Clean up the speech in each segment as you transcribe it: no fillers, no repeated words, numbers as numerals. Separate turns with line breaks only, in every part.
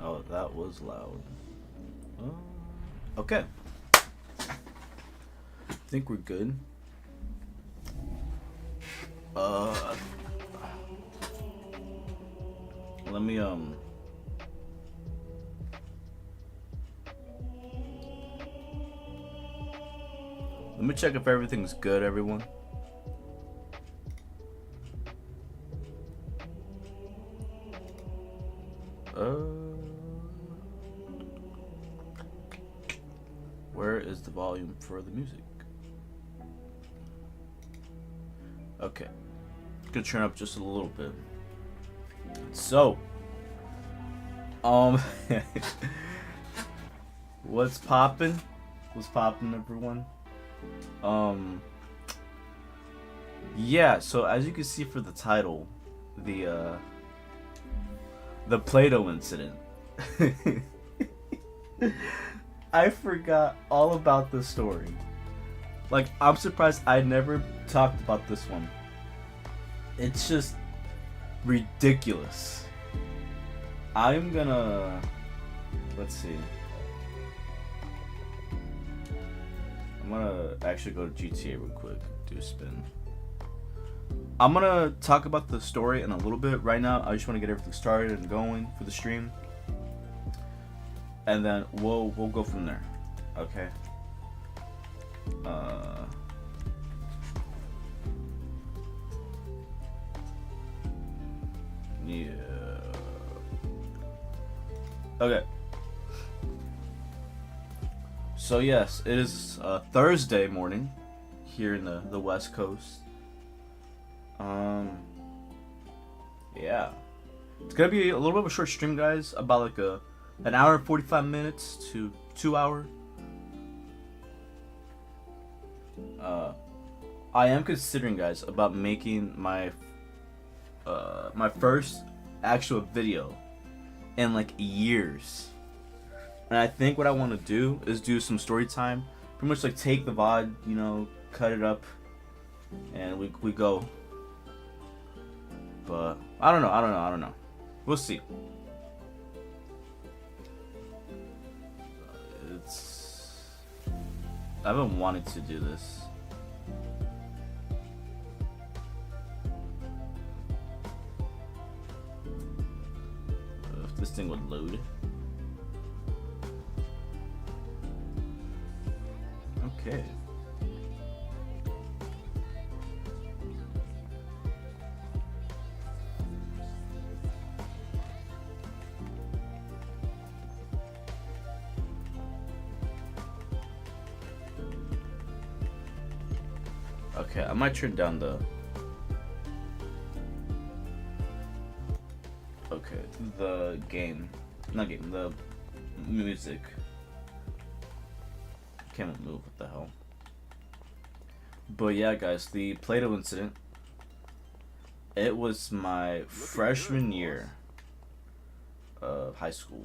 Oh, that was loud. Okay. I think we're good. Uh, let me let me check if everything's good, everyone. Where is the volume for the music? Okay, gonna turn up just a little bit. So, um, what's poppin'? What's poppin', everyone? Um, yeah. So as you can see for the title, the Play-Doh incident. I forgot all about the story. Like, I'm surprised I never talked about this one. It's just ridiculous. I'm gonna... Let's see. I'm gonna actually go to GTA real quick. Do a spin. I'm gonna talk about the story in a little bit. Right now, I just want to get everything started and going for the stream. And then we'll go from there. Okay. Yeah. Okay. So yes, it is Thursday morning here in the West Coast. Yeah. It's gonna be a little bit of a short stream, guys. About like an hour and 45 minutes to 2 hour. I am considering, guys, about making my my first actual video in like years. And I think what I want to do is do some story time. Pretty much like take the VOD, you know, cut it up, and we go. But I don't know. We'll see. I've been wanting to do this. If this thing would load. Okay. Okay, I might turn down the... Okay, the game. Not game, the music. Can't move, what the hell. But yeah, guys, the Play-Doh incident. It was my freshman year of high school.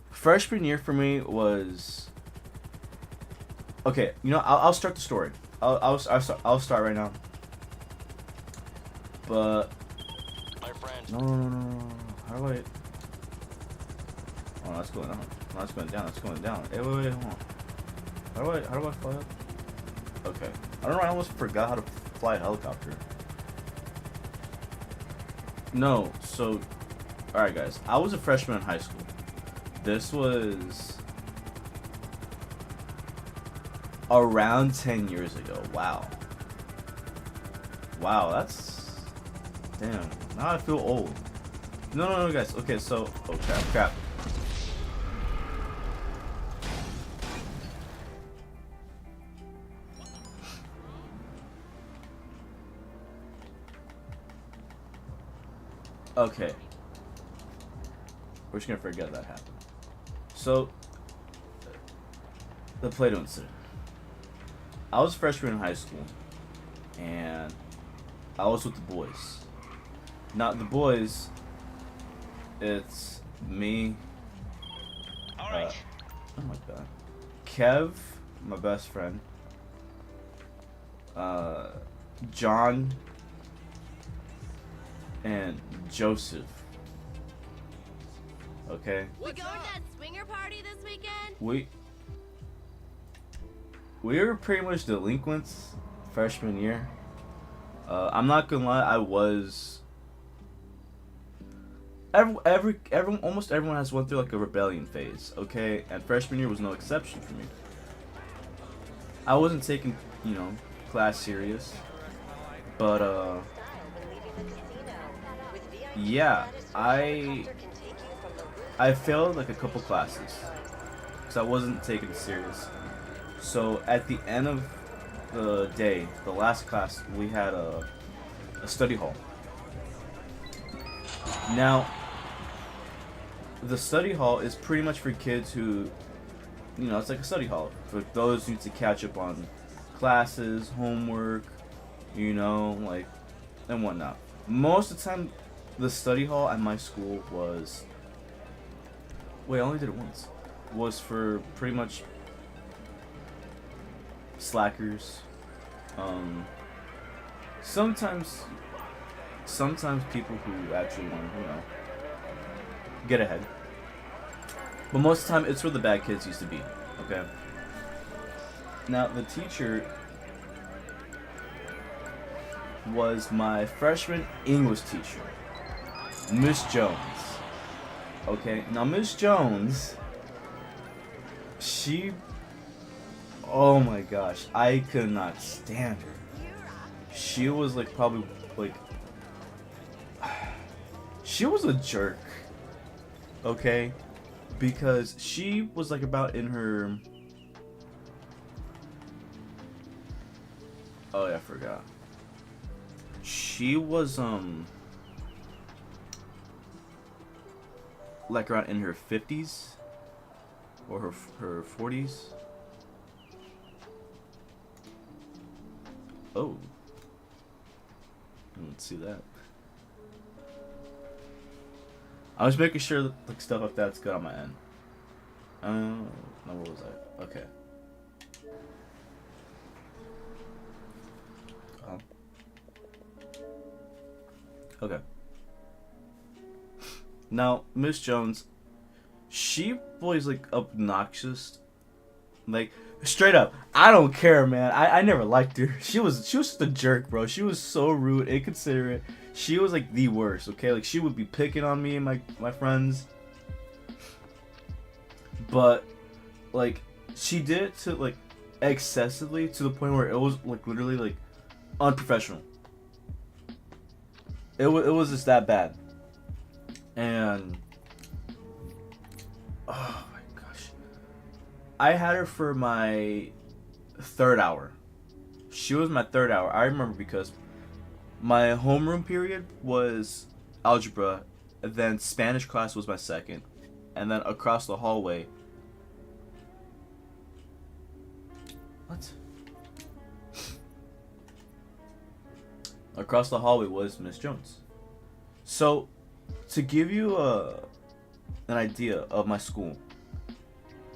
Freshman year for me was... Okay, you know, I'll start the story. I'll start right now. But no. How do I? Oh, that's going up. No, that's going down. That's going down. Hey, wait, hold on. How do I fly up? Okay. I don't know. I almost forgot how to fly a helicopter. No. So, all right, guys. I was a freshman in high school. This was around 10 years ago. Wow. Wow, that's... Damn. Now I feel old. No, guys. Okay, so... Oh, crap. Okay. We're just gonna forget that happened. So... The Play-Doh incident. I was a freshman in high school, and I was with the boys. Not the boys, it's me. Alright. Oh my god. Kev, my best friend. John. and Joseph. Okay.
We going to that swinger party this weekend?
We were pretty much delinquents freshman year. I'm not gonna lie, I was. Everyone, almost everyone has went through like a rebellion phase, okay? And freshman year was no exception for me. I wasn't taking, class serious, but yeah, I failed like a couple classes because I wasn't taking it serious. So at the end of the day, the last class, we had a study hall. Now, the study hall is pretty much for kids who, it's like a study hall for those who need to catch up on classes, homework, like, and whatnot. Most of the time, the study hall at my school was, I only did it once, was for pretty much slackers. Sometimes people who actually want to, get ahead. But most of the time, it's where the bad kids used to be. Okay. Now, the teacher was my freshman English teacher, Miss Jones. Okay. Now, Miss Jones, oh my gosh, I could not stand her. She was like probably like, she was a jerk. Okay, because she was like about in her, oh yeah, I forgot. She was like around in her 50s or her 40s. Oh, let's see that. I was making sure that like stuff like that's good on my end. No, what was I? Okay. Okay. Now, Miss Jones, she was like obnoxious. Like, straight up, I don't care, man. I never liked her. She was just a jerk, bro. She was so rude, inconsiderate. She was like the worst, okay? Like, she would be picking on me and my friends. But like, she did it to like excessively to the point where it was like literally like unprofessional. It was just that bad. And oh my gosh, I had her for my third hour. She was my third hour. I remember because my homeroom period was algebra, and then Spanish class was my second, and then across the hallway. What? Across the hallway was Miss Jones. So, to give you an idea of my school,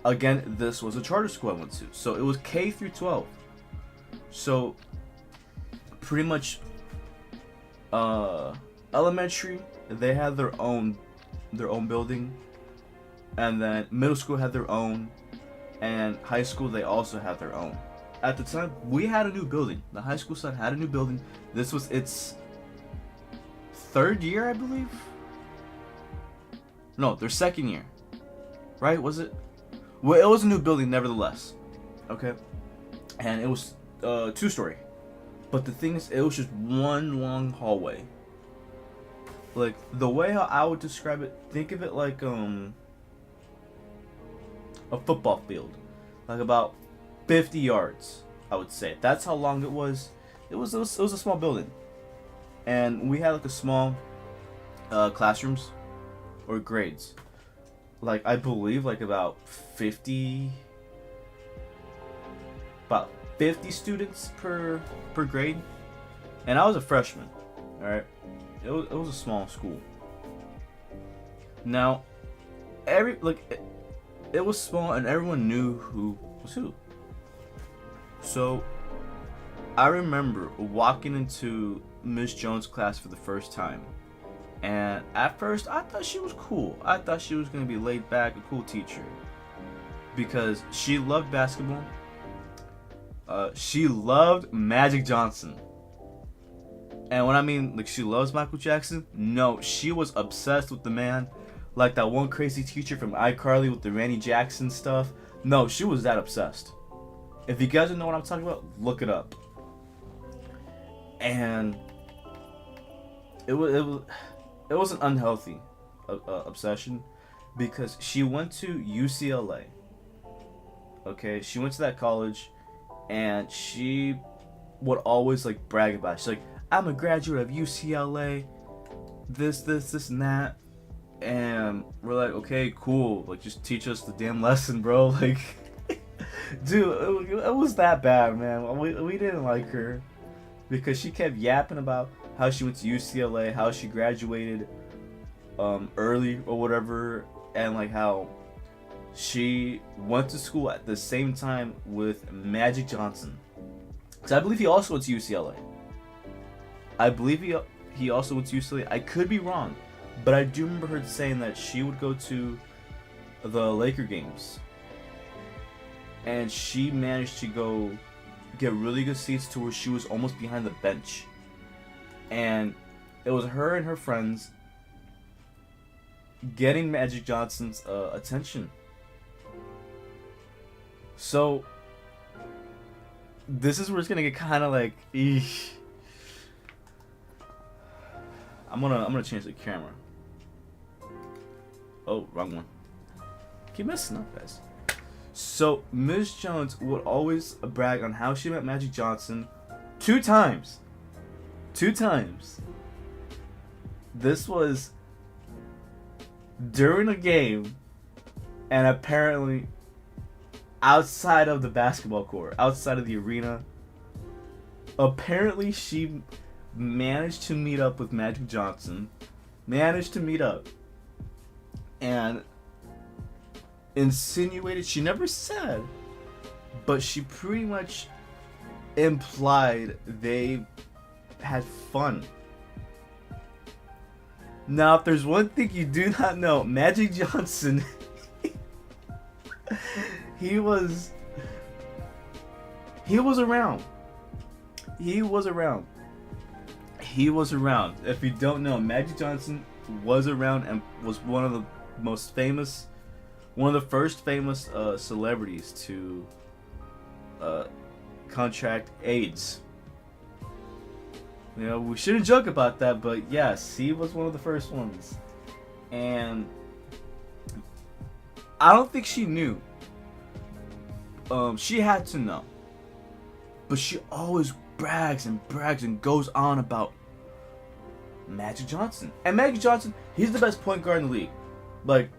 again, this was a charter school I went to, so it was K through 12. So, pretty much, elementary, they had their own building, and then middle school had their own, and high school they also had their own. At the time, we had a new building. The high school side had a new building. This was its third year, I believe. No, their second year. Right? Was it? Well, it was a new building, nevertheless. Okay, and it was 2-story. But the thing is, it was just one long hallway. Like, the way how I would describe it, think of it like a football field, like about 50 yards, I would say. That's how long it was. It was a small building, and we had like a small classrooms or grades. Like, I believe like about 50 students per grade, and I was a freshman. All right, it was a small school. Now, it was small, and everyone knew who was who. So, I remember walking into Miss Jones' class for the first time, And at first, I thought she was cool. I thought she was gonna be laid back, a cool teacher, because she loved basketball. She loved Magic Johnson. And when I mean like she loves Michael Jackson, no, she was obsessed with the man. Like that one crazy teacher from iCarly with the Randy Jackson stuff. No, she was that obsessed. If you guys don't know what I'm talking about, look it up. And it was an unhealthy obsession, because she went to UCLA. Okay, she went to that college, and she would always like brag about it. She's like, I'm a graduate of UCLA, this, and that. And we're like, okay, cool. Like, just teach us the damn lesson, bro. Like, dude, it was that bad, man. We didn't like her because she kept yapping about how she went to UCLA, how she graduated early or whatever, and like how she went to school at the same time with Magic Johnson. So I believe he also went to UCLA. I believe he also went to UCLA. I could be wrong, but I do remember her saying that she would go to the Laker games, and she managed to go get really good seats to where she was almost behind the bench. And it was her and her friends getting Magic Johnson's attention. So this is where it's gonna get kind of like, eesh. I'm gonna change the camera. Oh, wrong one. Keep messing up, guys. So Ms. Jones would always brag on how she met Magic Johnson 2 times. 2 times. This was during a game, and apparently outside of the basketball court, outside of the arena. Apparently she managed to meet up with Magic Johnson. And insinuated, she never said, but she pretty much implied they had fun. Now, if there's one thing you do not know, Magic Johnson, he was around. He was around. If you don't know, Magic Johnson was around and was one of the first famous celebrities to contract AIDS. You know, we shouldn't joke about that, but yes, he was one of the first ones. And I don't think she knew. She had to know. But she always brags and goes on about Magic Johnson. And Magic Johnson, he's the best point guard in the league. Like,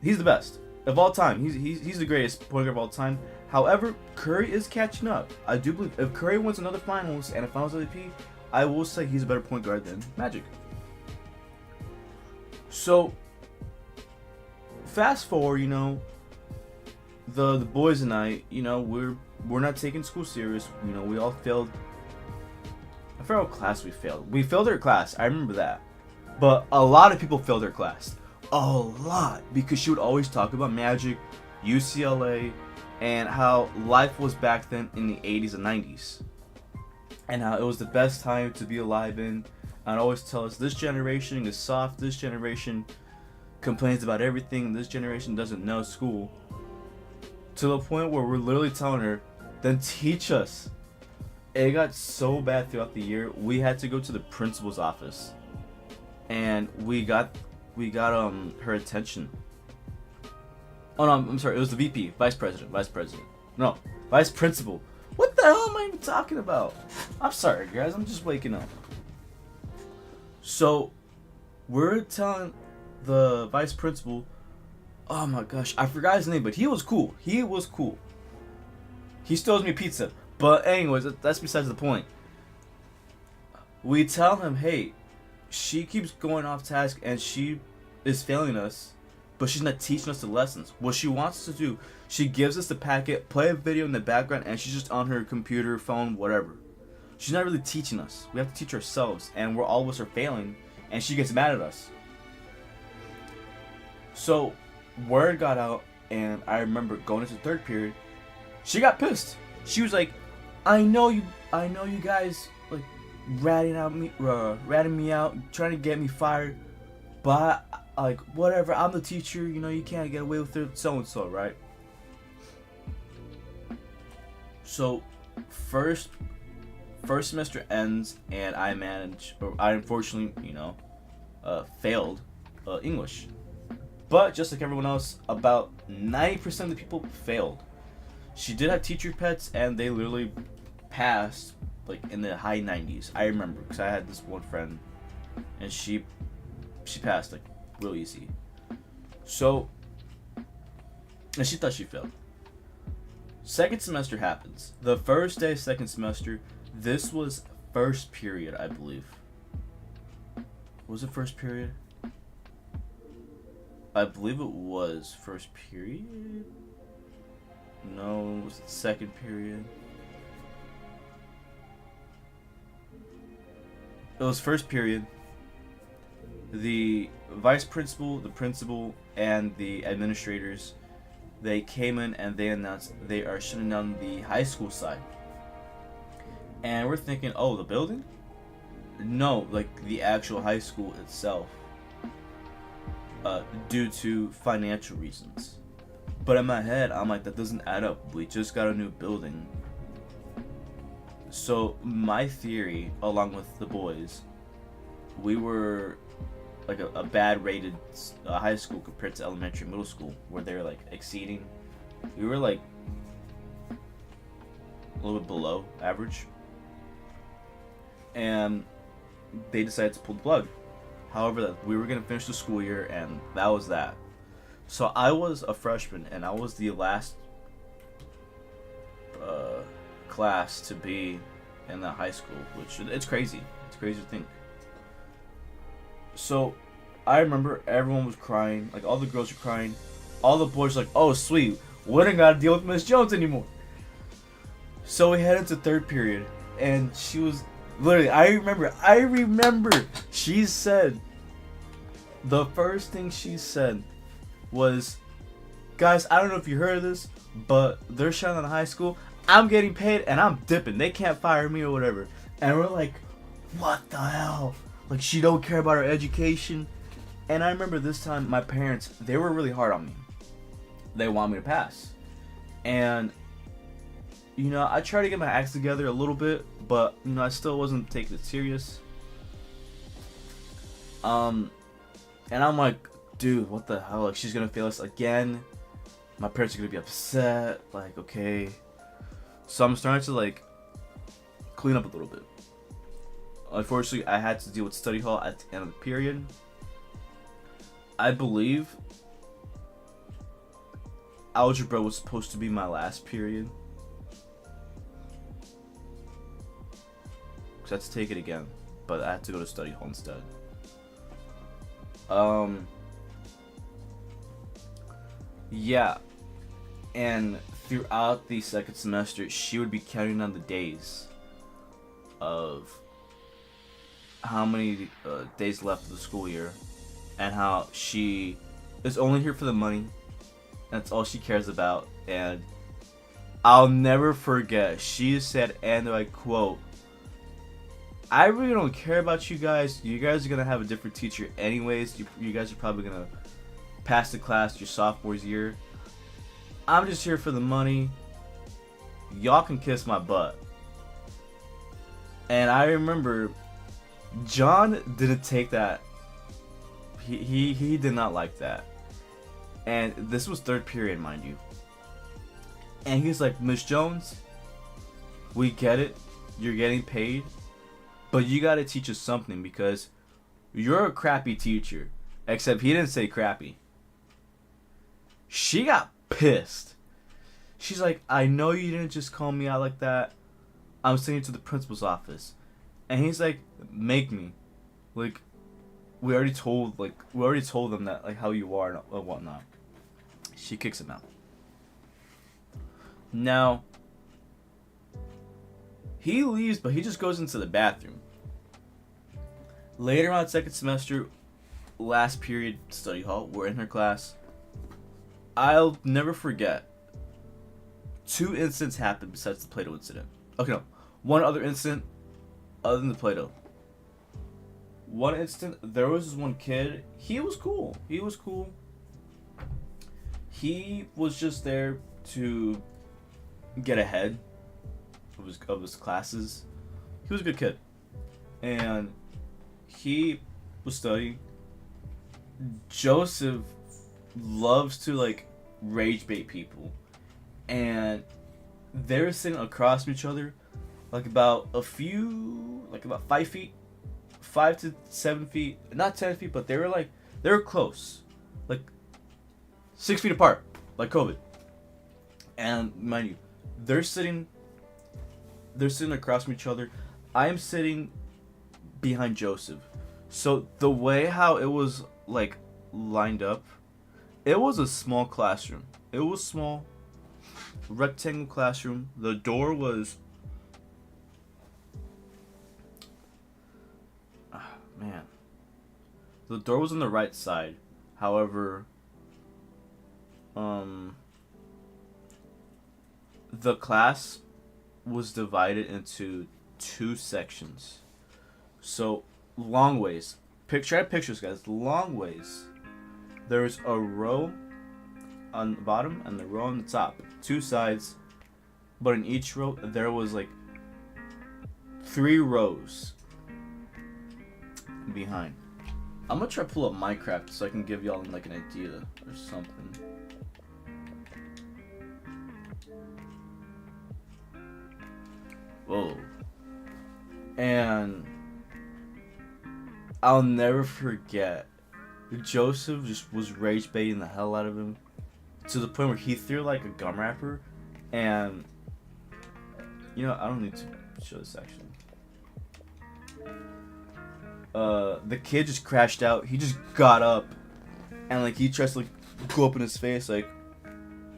he's the best of all time. He's the greatest point guard of all time. However, Curry is catching up. I do believe if Curry wins another finals and a finals MVP, I will say he's a better point guard than Magic. So, fast forward, you know, the boys and I, you know, we're not taking school serious. You know, we all failed. I forgot what class we failed. We failed our class. I remember that. But a lot of people failed their class. A lot. Because she would always talk about Magic, UCLA, and how life was back then in the 80s and 90s. And how it was the best time to be alive in. And always tell us, this generation is soft, this generation complains about everything, this generation doesn't know school. To the point where we're literally telling her, then teach us. It got so bad throughout the year, we had to go to the principal's office. And we got her attention. Oh no, I'm sorry, it was the VP, vice president. No, vice principal. What the hell am I even talking about? I'm sorry, guys, I'm just waking up. So, we're telling the vice principal, oh my gosh, I forgot his name, but he was cool. He still owes me pizza. But anyways, that's besides the point. We tell him, hey, she keeps going off task and she is failing us, but she's not teaching us the lessons. What she wants us to do, she gives us the packet, play a video in the background, and she's just on her computer, phone, whatever. She's not really teaching us. We have to teach ourselves, and all of us are failing. and she gets mad at us. So word got out, and I remember going into third period, she got pissed. She was like, I know you guys like ratting me out, trying to get me fired, but like whatever, I'm the teacher, you can't get away with it, so and so, right? So first semester ends, and I unfortunately, failed English. But just like everyone else, about 90% of the people failed. She did have teacher pets, and they literally passed like in the high 90s. I remember because I had this one friend, and she passed like real easy. So, and she thought she failed. Second semester happens. The first day, second semester. This was first period, I believe. Was it first period? I believe it was first period. No, it was the second period. It was first period. The vice principal, the principal, and the administrators, they came in and they announced they are shutting down the high school side. And we're thinking, oh, the building? No, like the actual high school itself. Due to financial reasons. But in my head, I'm like, that doesn't add up. We just got a new building. So my theory, along with the boys, we were like a bad rated high school compared to elementary and middle school, where they were like exceeding. We were like a little bit below average. And they decided to pull the plug. However, we were going to finish the school year, and that was that. So I was a freshman, and I was the last class to be in that high school, which it's crazy. It's crazy to think. So I remember everyone was crying. Like, all the girls were crying. All the boys were like, oh, sweet. We don't got to deal with Miss Jones anymore. So we head into third period, and she was... Literally, I remember she said, the first thing she said was, guys, I don't know if you heard of this, but they're shutting down the high school. I'm getting paid and I'm dipping. They can't fire me or whatever. And we're like, what the hell? Like, she don't care about her education. And I remember this time, my parents, they were really hard on me. They want me to pass. And I tried to get my acts together a little bit, but I still wasn't taking it serious. And I'm like, dude, what the hell? Like, she's gonna fail us again. My parents are gonna be upset. Like, okay. So I'm starting to like clean up a little bit. Unfortunately, I had to deal with study hall at the end of the period. I believe algebra was supposed to be my last period. Because I had to take it again, but I had to go to study hall instead. Yeah, and throughout the second semester, she would be counting on the days of how many days left of the school year, and how she is only here for the money. That's all she cares about. And I'll never forget, she said, and I quote, I really don't care about you guys. You guys are going to have a different teacher anyways. You guys are probably going to pass the class your sophomore's year. I'm just here for the money. Y'all can kiss my butt. And I remember John didn't take that. He did not like that. And this was third period, mind you. And he's like, Miss Jones, we get it. You're getting paid. But you gotta teach us something, because you're a crappy teacher. Except he didn't say crappy. She got pissed. She's like, I know you didn't just call me out like that. I'm sending you to the principal's office. And he's like, make me. Like, we already told them that, like, how you are and whatnot. She kicks him out. Now, he leaves, but he just goes into the bathroom. Later on, second semester, last period, study hall, we're in her class. I'll never forget. Two incidents happened besides the Play-Doh incident. Okay, no. One other incident other than the Play-Doh. One instant, there was this one kid. He was cool. He was just there to get ahead of his classes. He was a good kid. And he was studying. Joseph loves to like rage bait people. And they were sitting across from each other like about 5 feet, 5 to 7 feet, not 10 feet, but they were close, like 6 feet apart, like COVID. And mind you, they're sitting across from each other. I am sitting behind Joseph. So the way how it was like lined up, it was a small classroom. It was small, rectangle classroom. The door was, the door was on the right side. However, the class was divided into two sections. So long ways. Try to picture this, guys. Long ways. There's a row on the bottom and the row on the top. Two sides. But in each row, there was like 3 rows behind. I'm gonna try to pull up Minecraft so I can give y'all like an idea or something. Whoa. And I'll never forget, Joseph just was rage baiting the hell out of him to the point where he threw like a gum wrapper, and you know, I don't need to show this actually. The kid just crashed out. He just got up and like he tries to like go up in his face like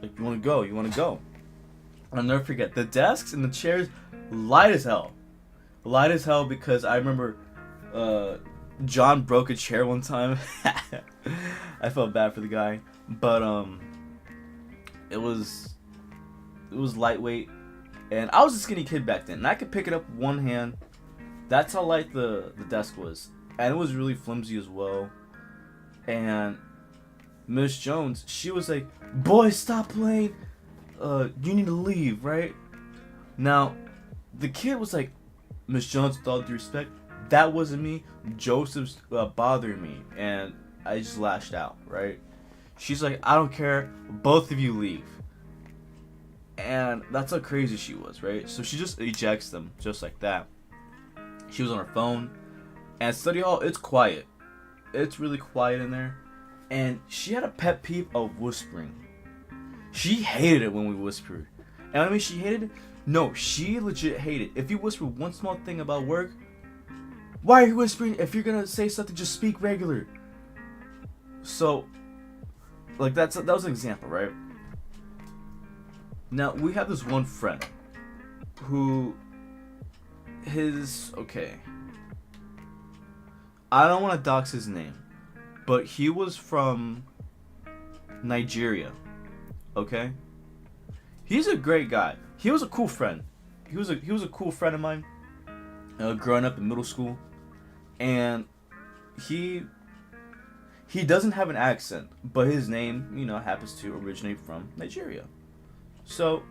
you wanna go, And I'll never forget, the desks and the chairs light as hell. Light as hell because I remember John broke a chair one time. I felt bad for the guy. But it was lightweight, and I was a skinny kid back then, and I could pick it up with one hand. That's how light the desk was. And it was really flimsy as well. And Miss Jones, she was like, "Boys, stop playing. You need to leave, right?" Now, the kid was like, "Miss Jones, with all due respect, that wasn't me. Joseph's bothering me." And I just lashed out, right? She's like, "I don't care. Both of you leave." And that's how crazy she was, right? So she just ejects them just like that. She was on her phone. And study hall, it's quiet. It's really quiet in there. And she had a pet peeve of whispering. She hated it when we whispered. And I mean, she hated it? No, she legit hated it. If you whisper one small thing about work, why are you whispering? If you're gonna say something, just speak regular. So, like that was an example, right? Now, we have this one friend who I don't want to dox his name, but he was from Nigeria, okay? He's a great guy. He was a cool friend. He was a cool friend of mine, growing up in middle school, and he doesn't have an accent, but his name, you know, happens to originate from Nigeria. So,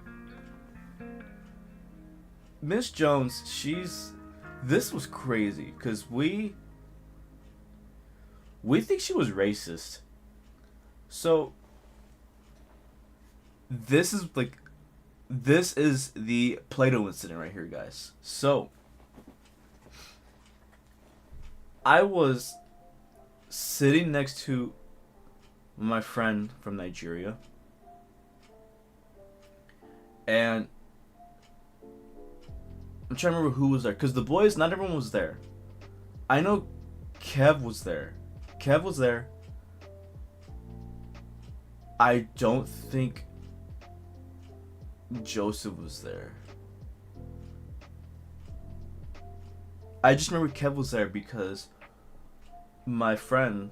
Miss Jones, this was crazy, because we think she was racist. So, this is the Play-Doh incident right here, guys. So, I was sitting next to my friend from Nigeria, and I'm trying to remember who was there, because the boys, not everyone was there. I know Kev was there. I don't think Joseph was there. I just remember Kev was there because my friend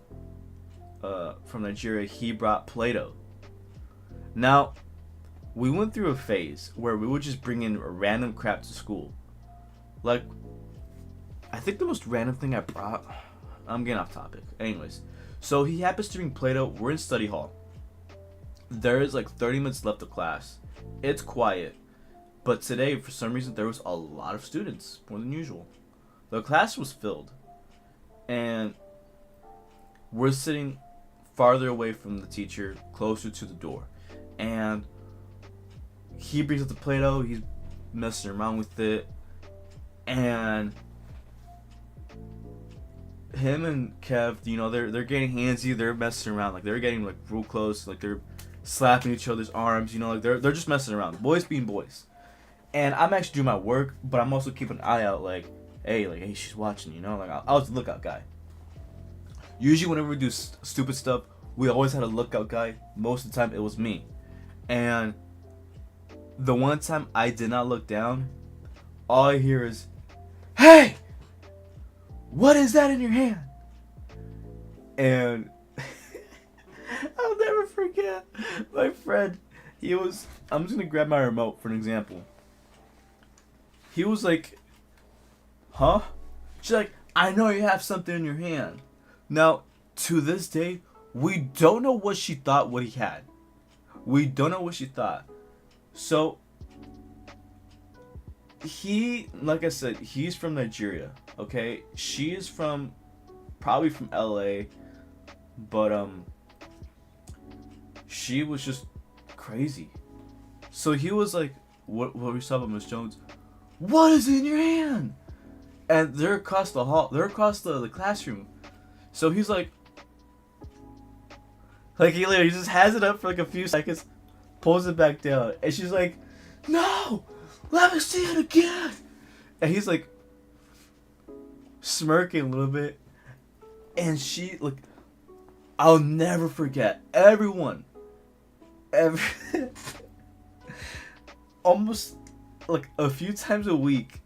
from Nigeria, he brought Play-Doh. Now, we went through a phase where we would just bring in random crap to school. Like, I think the most random thing I brought, I'm getting off topic. Anyways, so he happens to bring Play-Doh. We're in study hall. There is like 30 minutes left of class. It's quiet. But today, for some reason, there was a lot of students, more than usual. The class was filled. And we're sitting farther away from the teacher, closer to the door. And he brings up the Play-Doh, he's messing around with it. And him and Kev, you know, they're getting handsy, they're messing around. Like, they're getting, like, real close. Like, they're slapping each other's arms, you know, like, they're just messing around. Boys being boys. And I'm actually doing my work, but I'm also keeping an eye out, like, hey, she's watching, you know? Like, I was the lookout guy. Usually whenever we do stupid stuff, we always had a lookout guy. Most of the time, it was me. And the one time I did not look down, all I hear is, "Hey! What is that in your hand?" And I'll never forget my friend. I'm just gonna grab my remote for an example. He was like, "Huh?" She's like, "I know you have something in your hand." Now, to this day, we don't know what she thought what he had. We don't know what she thought. So, like I said, he's from Nigeria, okay? She is probably from LA, but, she was just crazy. So he was like, what were you talking about, Miss Jones? What is in your hand? And they're across the hall, they're across the classroom. So he's like he literally just has it up for like a few seconds, pulls it back down, and she's like, "No, let me see it again." And he's like smirking a little bit, and she like, I'll never forget. Everyone, almost like a few times a week,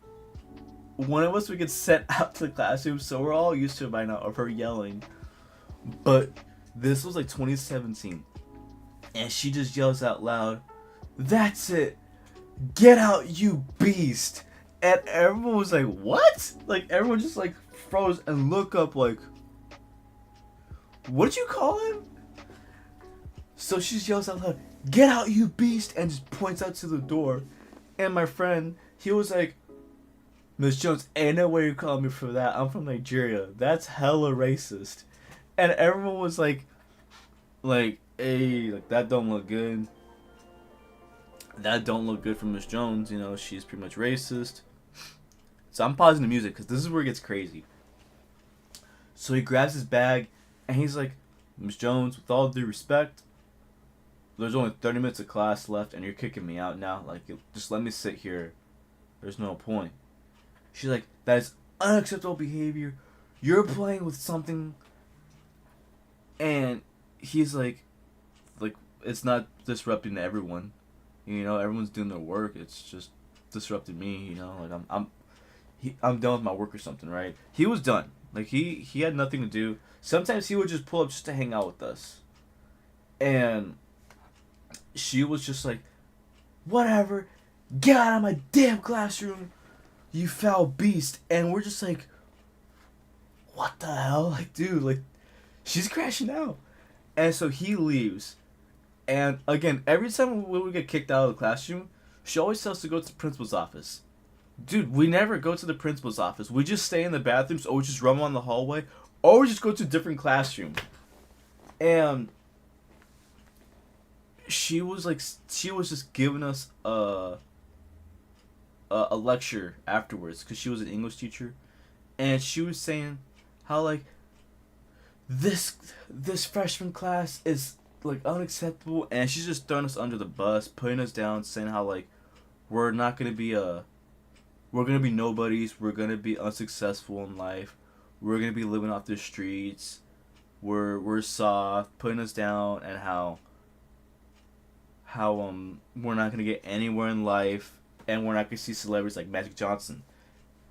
one of us would get sent out to the classroom, so we're all used to it by now of her yelling. But this was like 2017, and she just yells out loud, "That's it! Get out, you beast!" And everyone was like, "What?" Like, everyone just like froze and looked up like, "What'd you call him?" So she just yells out loud, "Get out, you beast!" and just points out to the door. And my friend, he was like, "Miss Jones, ain't no way you're calling me for that. I'm from Nigeria. That's hella racist." And everyone was like, "Hey, like, that don't look good. That don't look good for Miss Jones. You know, she's pretty much racist." So I'm pausing the music because this is where it gets crazy. So he grabs his bag and he's like, "Miss Jones, with all due respect, there's only 30 minutes of class left and you're kicking me out now. Like, just let me sit here. There's no point." She's like, "That is unacceptable behavior. You're playing with something." And he's like, it's not disrupting everyone. You know, everyone's doing their work. It's just disrupting me. You know, like I'm done with my work or something, right? He was done. Like he had nothing to do. Sometimes he would just pull up just to hang out with us. And she was just like, "Whatever, get out of my damn classroom, you foul beast." And we're just like, what the hell? Like, dude, like, she's crashing out. And so he leaves. And again, every time when we get kicked out of the classroom, she always tells us to go to the principal's office. Dude, we never go to the principal's office. We just stay in the bathrooms, or we just run around the hallway, or we just go to a different classroom. And she was just giving us a lecture afterwards, because she was an English teacher, and she was saying how, like, this freshman class is, like, unacceptable, and she's just throwing us under the bus, putting us down, saying how, like, we're gonna be nobodies, we're gonna be unsuccessful in life, we're gonna be living off the streets, we're soft, putting us down, and how we're not gonna get anywhere in life, and we're not gonna see celebrities like Magic Johnson.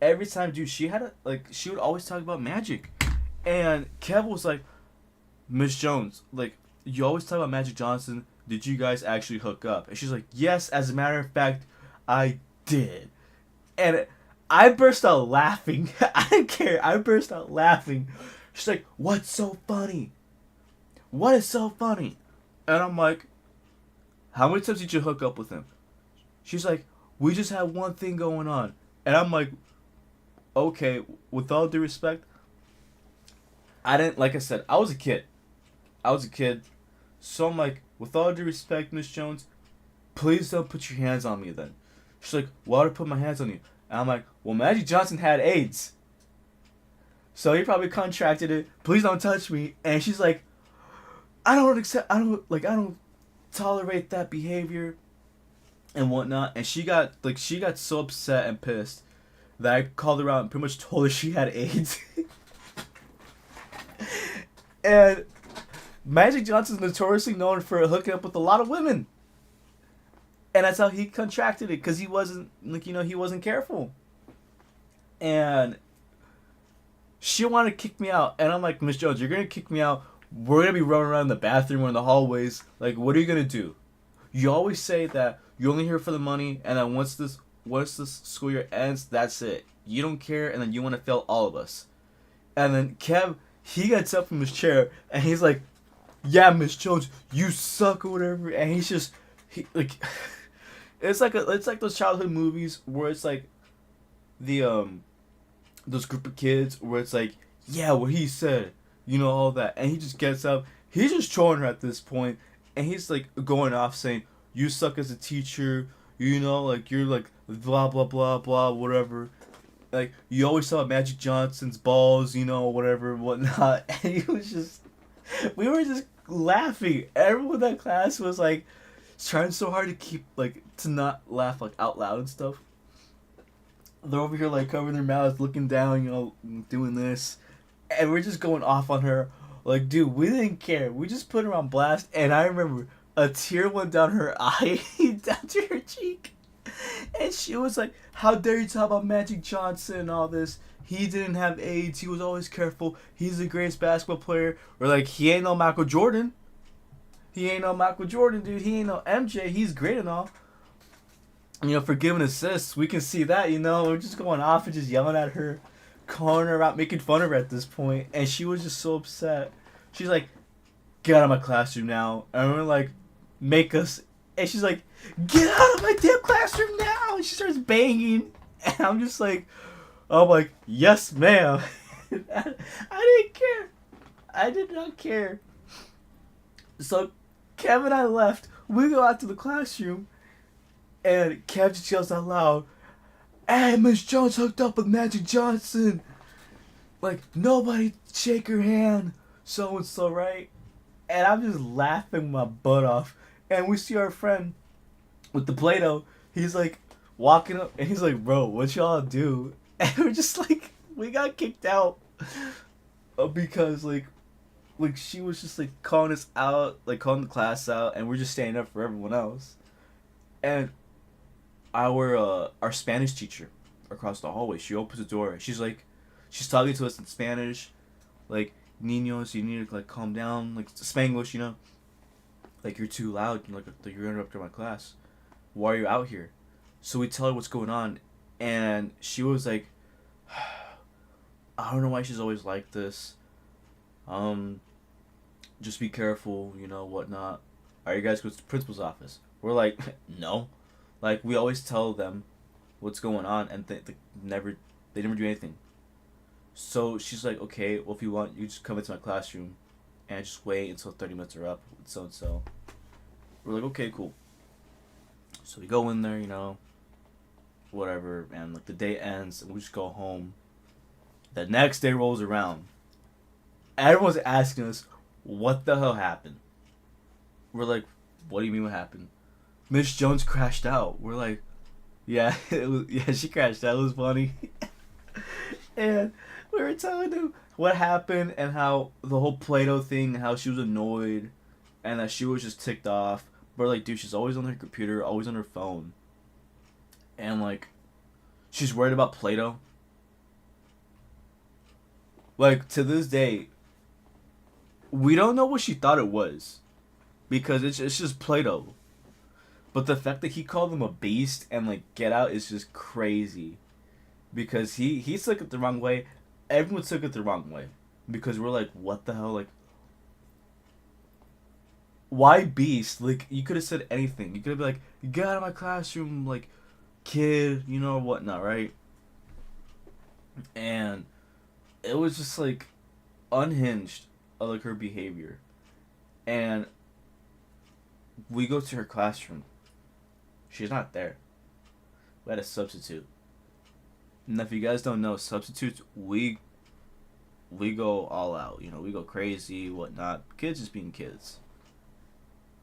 Every time, dude, she would always talk about Magic. And Kev was like, Miss Jones, like, you always talk about Magic Johnson. Did you guys actually hook up? And she's like, yes, as a matter of fact, I did. And I burst out laughing. I didn't care. I burst out laughing. She's like, what's so funny? What is so funny? And I'm like, how many times did you hook up with him? She's like, we just had one thing going on. And I'm like, okay, with all due respect, I didn't, like I said, I was a kid. So I'm like, with all due respect, Miss Jones, please don't put your hands on me then. She's like, why would I put my hands on you? And I'm like, well, Magic Johnson had AIDS. So he probably contracted it. Please don't touch me. And she's like, I don't tolerate that behavior and whatnot. And she got so upset and pissed that I called her out and pretty much told her she had AIDS. And Magic Johnson's notoriously known for hooking up with a lot of women. And that's how he contracted it, because he wasn't, he wasn't careful. And she wanted to kick me out. And I'm like, Miss Jones, you're going to kick me out. We're going to be running around in the bathroom or in the hallways. Like, what are you going to do? You always say that you're only here for the money, and then once this school year ends, that's it. You don't care, and then you want to fail all of us. And then Kev, he gets up from his chair, and he's like, yeah, Miss Jones, you suck or whatever. And he's just, it's like those childhood movies where it's like those group of kids where it's like, yeah, what he said, all that. And he just gets up, he's just trolling her at this point, and he's like going off saying, you suck as a teacher, like you're like blah blah blah blah whatever. Like, you always talk about Magic Johnson's balls, whatever, whatnot. And he was just, we were just laughing. Everyone in that class was like trying so hard to keep, like, to not laugh, like, out loud and stuff. They're over here, like, covering their mouths, looking down, doing this. And we're just going off on her. Like, dude, we didn't care. We just put her on blast. And I remember a tear went down her eye, down to her cheek. And she was like, how dare you talk about Magic Johnson and all this? He didn't have AIDS. He was always careful. He's the greatest basketball player. We're like, he ain't no Michael Jordan. He ain't no Michael Jordan, dude. He ain't no MJ. He's great and all. For giving assists, we can see that, We're just going off and just yelling at her, calling her out, making fun of her at this point. And she was just so upset. She's like, get out of my classroom now. And we're like, make us. And she's like, get out of my damn classroom now. And she starts banging. And I'm just like, yes, ma'am. I didn't care. I did not care. So Kev and I left. We go out to the classroom. And Kev just yells out loud, hey, Miss Jones hooked up with Magic Johnson. Like, nobody shake her hand. So-and-so, right? And I'm just laughing my butt off. And we see our friend with the Play-Doh. He's like walking up and he's like, bro, what y'all do? And we're just like, we got kicked out because like she was just like calling us out, like calling the class out, and we're just standing up for everyone else. And our Spanish teacher across the hallway, she opens the door. She's talking to us in Spanish, like, niños, you need to like calm down, like Spanglish, like, you're too loud, like you're interrupting my class. Why are you out here? So we tell her what's going on, and she was like, I don't know why she's always like this. Just be careful, whatnot. Are you guys going to the principal's office? We're like, no. Like, we always tell them what's going on, and they never do anything. So she's like, okay, well, if you want, you just come into my classroom and just wait until 30 minutes are up with so-and-so. We're like, okay, cool. So we go in there, whatever, and like the day ends, and we just go home. The next day rolls around. Everyone's asking us, what the hell happened? We're like, what do you mean what happened? Miss Jones crashed out. We're like, yeah, she crashed out. It was funny. And we were telling them what happened and how the whole Play-Doh thing, how she was annoyed and that she was just ticked off. But like, dude, she's always on her computer, always on her phone. And like, she's worried about Play-Doh. Like, to this day, we don't know what she thought it was. Because it's just Play-Doh. But the fact that he called him a beast and, like, get out is just crazy. Because he took it the wrong way. Everyone took it the wrong way. Because we're like, what the hell? Like, why beast? Like, you could have said anything. You could have been like, get out of my classroom, like, kid, you know, whatnot, right? And it was just, like, unhinged of, like, her behavior. And we go to her classroom. She's not there. We had a substitute. And if you guys don't know, substitutes, we go all out. You know, we go crazy, whatnot. Kids just being kids.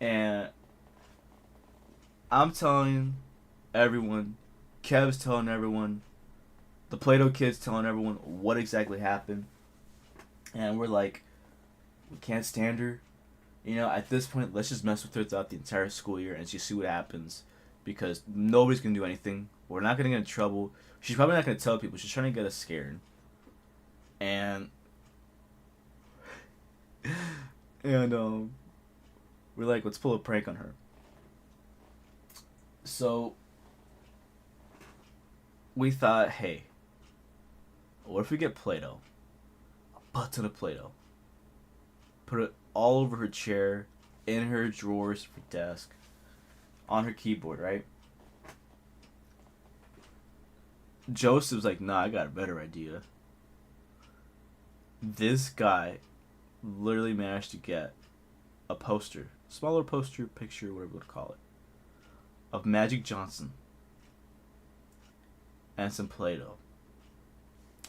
And I'm telling everyone, Kev's telling everyone, the Play-Doh kids telling everyone what exactly happened. And we're like, we can't stand her. You know, at this point, let's just mess with her throughout the entire school year and just see what happens. Because nobody's going to do anything. We're not going to get in trouble. She's probably not going to tell people. She's trying to get us scared. And we're like, let's pull a prank on her. So we thought, hey, what if we get Play-Doh? A butt ton of Play-Doh. Put it all over her chair, in her drawers, her desk, on her keyboard, right? Joseph's like, nah, I got a better idea. This guy literally managed to get a poster, smaller poster, picture, whatever you would call it, of Magic Johnson and some Play-Doh.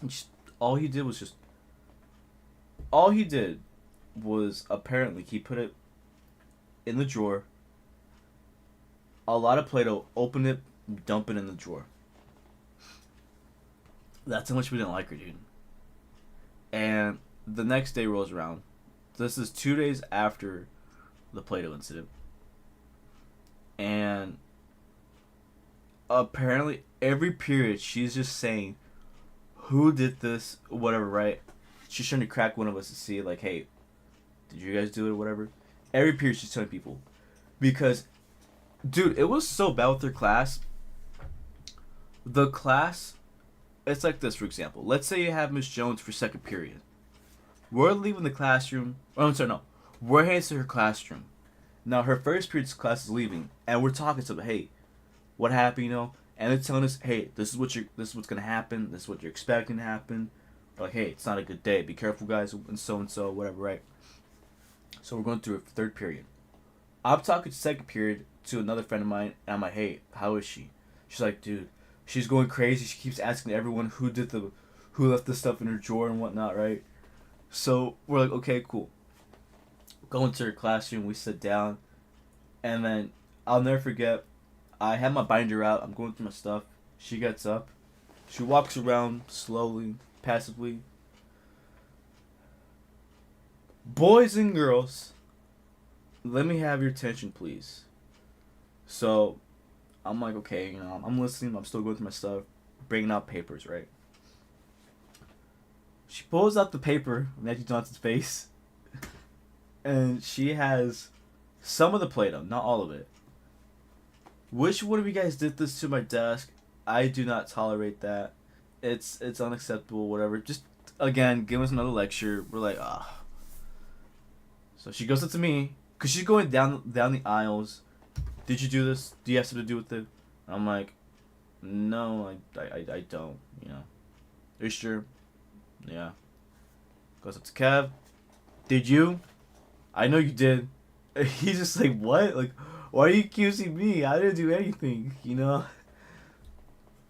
And all he did was apparently he put it in the drawer, a lot of Play-Doh, open it, dump it in the drawer. That's how much we didn't like her, dude. And the next day rolls around. This is 2 days after the Play-Doh incident. And apparently every period she's just saying, who did this, whatever, right? She's trying to crack one of us to see, like, hey, did you guys do it or whatever? Every period she's telling people. Because, dude, it was so bad with her class. The class, it's like this, for example. Let's say you have Miss Jones for second period. We're leaving the classroom. Oh, I'm sorry, no. We're heading to her classroom. Now, her first period's class is leaving. And we're talking to them, hey, what happened, you know? And they're telling us, hey, this is what's going to happen. This is what you're expecting to happen. We're like, hey, it's not a good day. Be careful, guys, and so, whatever, right? So we're going through a third period. I'm talking second period to another friend of mine, and I'm like, hey, how is she? She's like, dude, she's going crazy. She keeps asking everyone who left the stuff in her drawer and whatnot, right? So we're like, okay, cool. Go into her classroom, we sit down, and then I'll never forget, I have my binder out, I'm going through my stuff. She gets up, she walks around slowly, passively. Boys and girls, let me have your attention, please. So, I'm like, okay, you know, I'm listening, I'm still going through my stuff, bringing out papers, right? She pulls out the paper, Magic Johnson's face, and she has some of the Play-Doh, not all of it. Which one of you guys did this to my desk? I do not tolerate that. It's unacceptable, whatever. Just, again, give us another lecture. We're like, ah. So she goes up to me, because she's going down the aisles. Did you do this? Do you have something to do with it? I'm like, no, I don't, you know. Are you sure? Yeah. Goes up to Kev. Did you? I know you did. He's just like, what? Like, why are you accusing me? I didn't do anything, you know?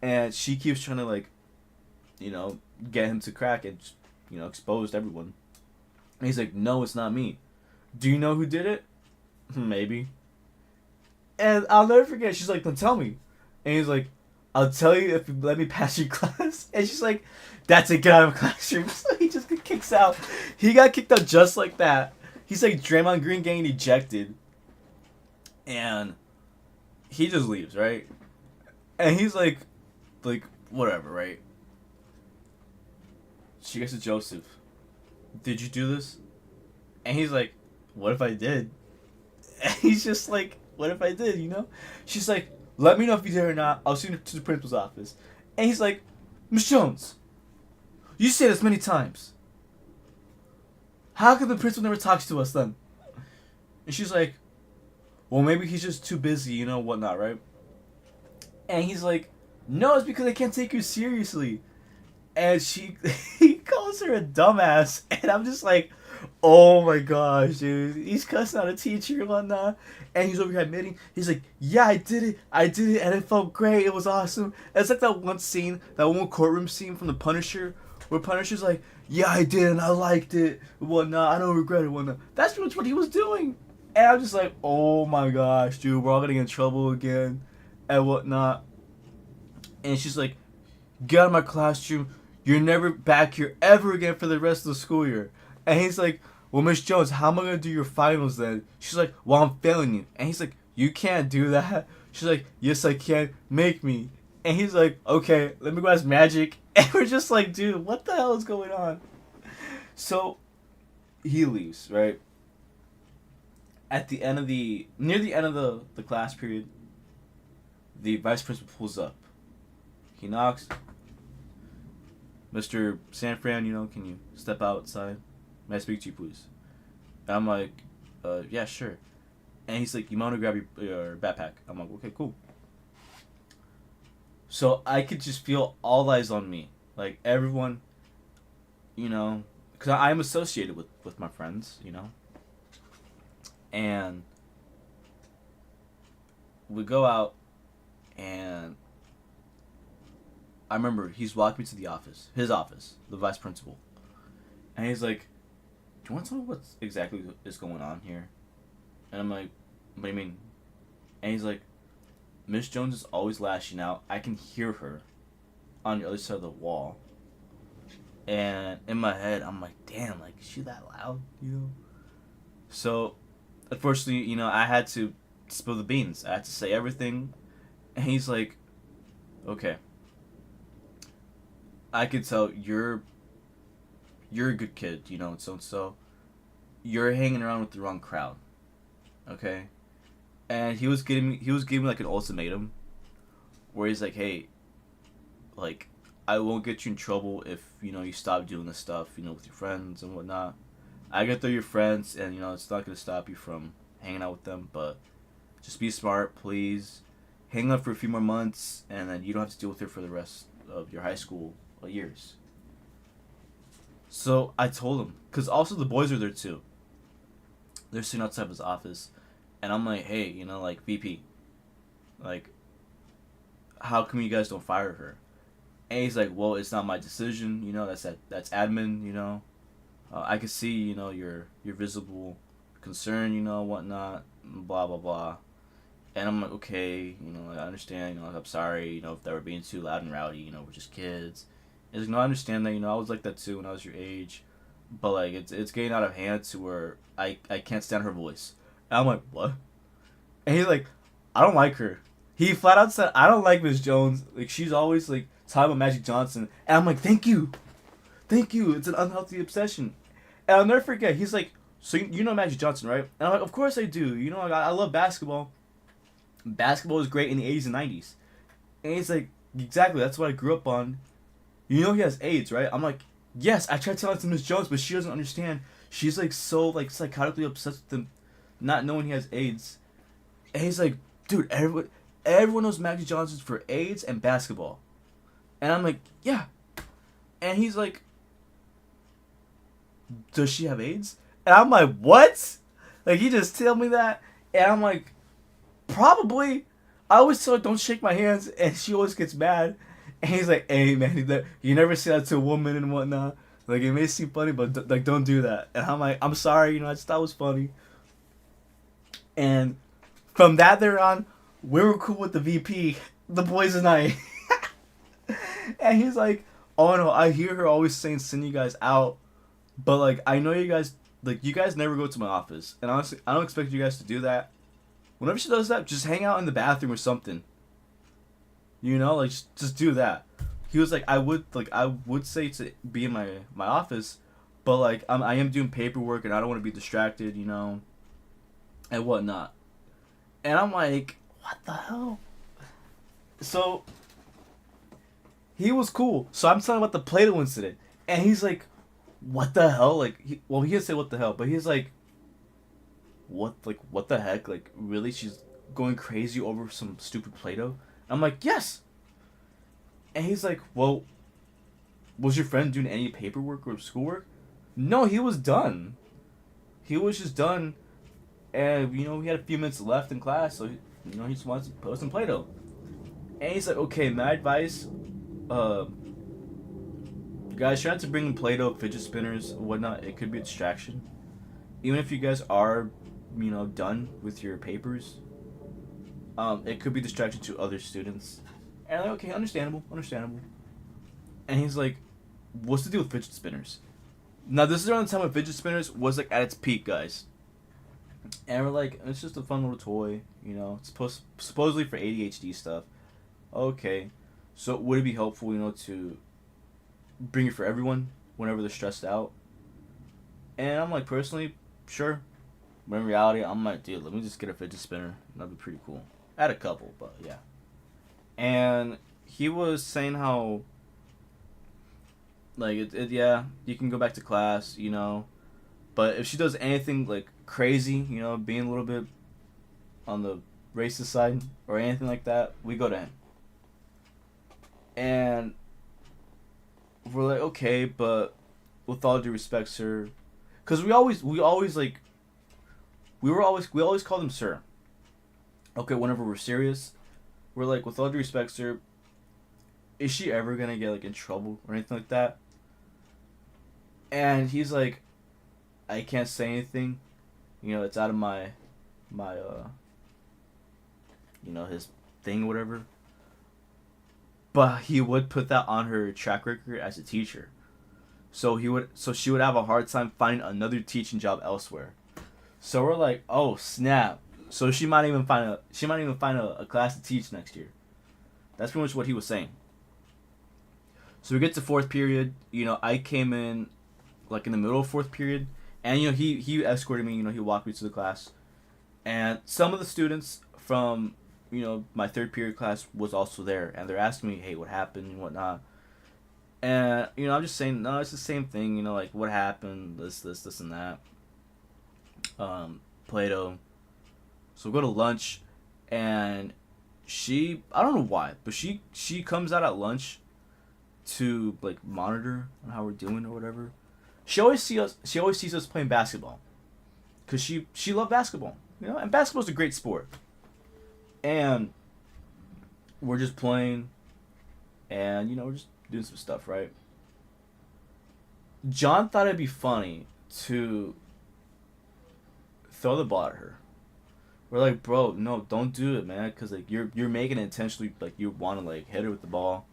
And she keeps trying to, like, you know, get him to crack and, you know, expose everyone. And he's like, no, it's not me. Do you know who did it? Maybe. And I'll never forget, she's like, then tell me. And he's like, I'll tell you if you let me pass your class. And she's like, that's it, get out of the classroom. So he just kicks out. He got kicked out just like that. He's like Draymond Green getting ejected. And he just leaves, right? And he's like, whatever, right? She gets to Joseph. did you do this? And he's like, what if I did? And he's just like, what if I did, you know? She's like, let me know if you did or not. I'll send it to the principal's office. And he's like, Miss Jones, you say this many times. How come the principal never talks to us then? And she's like, well, maybe he's just too busy, you know, whatnot, right? And he's like, no, it's because I can't take you seriously. And he calls her a dumbass. And I'm just like, oh my gosh, dude. He's cussing out a teacher and whatnot. And he's over here admitting, he's like, yeah, I did it, and it felt great, it was awesome. It's like that one scene, that one courtroom scene from The Punisher, where Punisher's like, yeah, I did, and I liked it, and whatnot, I don't regret it, whatnot. That's pretty much what he was doing. And I'm just like, oh my gosh, dude, we're all gonna get in trouble again, and whatnot. And she's like, get out of my classroom, you're never back here ever again for the rest of the school year. And he's like, well, Miss Jones, how am I going to do your finals then? She's like, well, I'm failing you. And he's like, you can't do that. She's like, yes, I can. Make me. And he's like, okay, let me go ask Magic. And we're just like, dude, what the hell is going on? So he leaves, right? At the end of near the end of the class period, the vice principal pulls up. He knocks. Mr. Sanfran, you know, can you step outside? May I speak to you, please? And I'm like, yeah, sure. And he's like, you want to grab your backpack? I'm like, okay, cool. So I could just feel all eyes on me. Like, everyone, you know, because I'm associated with my friends, you know. And we go out, and I remember he's walking me to the office, his office, the vice principal. And he's like, do you want to tell me what exactly is going on here? And I'm like, what do you mean? And he's like, Miss Jones is always lashing out. I can hear her on the other side of the wall. And in my head, I'm like, damn, like, is she that loud? You know? So, unfortunately, you know, I had to spill the beans. I had to say everything. And he's like, okay. I could tell you're a good kid, you know, so you're hanging around with the wrong crowd, okay? And he was giving me like an ultimatum, where he's like, hey, like, I won't get you in trouble if, you know, you stop doing this stuff, you know, with your friends and whatnot. I get they're your friends, and, you know, it's not gonna stop you from hanging out with them, but just be smart, please. Hang out for a few more months, and then you don't have to deal with her for the rest of your high school years. So I told him, because also the boys are there too. They're sitting outside of his office, and I'm like, hey, you know, like, VP, like, how come you guys don't fire her? And he's like, well, it's not my decision, you know, that's admin, you know. I can see, you know, your visible concern, you know, whatnot, blah blah blah. And I'm like, okay, you know, I understand, you know, like, I'm sorry, you know, if they were being too loud and rowdy, you know, we're just kids. He's like, no, I understand that, you know, I was like that too when I was your age. But, like, it's getting out of hand to where I can't stand her voice. And I'm like, what? And he's like, I don't like her. He flat out said, I don't like Miss Jones. Like, she's always, like, talking about Magic Johnson. And I'm like, thank you. Thank you. It's an unhealthy obsession. And I'll never forget, he's like, so you know Magic Johnson, right? And I'm like, of course I do. You know, I love basketball. Basketball was great in the 80s and 90s. And he's like, exactly, that's what I grew up on. You know he has AIDS, right? I'm like, yes, I tried telling it to Miss Jones, but she doesn't understand. She's, like, so, like, psychotically obsessed with him not knowing he has AIDS. And he's like, dude, everyone knows Magic Johnson's for AIDS and basketball. And I'm like, yeah. And he's like, does she have AIDS? And I'm like, what? Like, he just told me that. And I'm like, probably. I always tell her, don't shake my hands, and she always gets mad. And he's like, hey, man, you never say that to a woman and whatnot. Like, it may seem funny, but, like, don't do that. And I'm like, I'm sorry, you know, I just thought it was funny. And from that there on, we were cool with the VP, the boys and I. And he's like, oh, no, I hear her always saying send you guys out. But, like, I know you guys, like, you guys never go to my office. And honestly, I don't expect you guys to do that. Whenever she does that, just hang out in the bathroom or something. You know, like, just do that. He was like, I would say to be in my office, but like I am doing paperwork and I don't want to be distracted, you know, and whatnot. And I'm like, what the hell? So he was cool. So I'm telling him about the Play-Doh incident, and he's like, what the hell? Like, he didn't say what the hell, but he's like, what the heck? Like, really? She's going crazy over some stupid Play-Doh? I'm like, yes. And he's like, well, was your friend doing any paperwork or schoolwork? No, he was done. He was just done, and you know we had a few minutes left in class, so you know he just wants to post some Play-Doh. And he's like, okay, my advice, uh, guys, try not to bring in Play-Doh, fidget spinners, whatnot. It could be a distraction. Even if you guys are, you know, done with your papers, it could be distraction to other students. And I'm like, okay, understandable. And he's like, what's the deal with fidget spinners? Now, this is around the time when fidget spinners was, like, at its peak, guys. And we're like, it's just a fun little toy, you know. It's supposedly for ADHD stuff. Okay. So, would it be helpful, you know, to bring it for everyone whenever they're stressed out? And I'm like, personally, sure. But in reality, I'm like, dude, let me just get a fidget spinner. That'd be pretty cool. I had a couple, but yeah. And he was saying how, like, yeah, you can go back to class, you know. But if she does anything, like, crazy, you know, being a little bit on the racist side or anything like that, we go to him. And we're like, okay, but with all due respect, sir. Because we always call them sir. Okay, whenever we're serious, we're like, with all due respect, sir, is she ever gonna get, like, in trouble or anything like that? And he's like, I can't say anything. You know, it's out of my you know, his thing or whatever. But he would put that on her track record as a teacher. So she would have a hard time finding another teaching job elsewhere. So we're like, oh snap. So she might even find a class to teach next year. That's pretty much what he was saying. So we get to fourth period. You know, I came in like in the middle of fourth period, and you know he escorted me. You know, he walked me to the class, and some of the students from you know my third period class was also there, and they're asking me, hey, what happened and whatnot. And you know, I'm just saying, no, it's the same thing. You know, like what happened, this, and that. Play-Doh. So we go to lunch, and I don't know why, but she comes out at lunch to like monitor on how we're doing or whatever. She always sees us playing basketball, cause she loved basketball, you know, and basketball's a great sport. And we're just playing, and you know we're just doing some stuff, right? John thought it'd be funny to throw the ball at her. We're like, bro, no, don't do it, man, cause like you're making it intentionally, like you want to like hit her with the ball.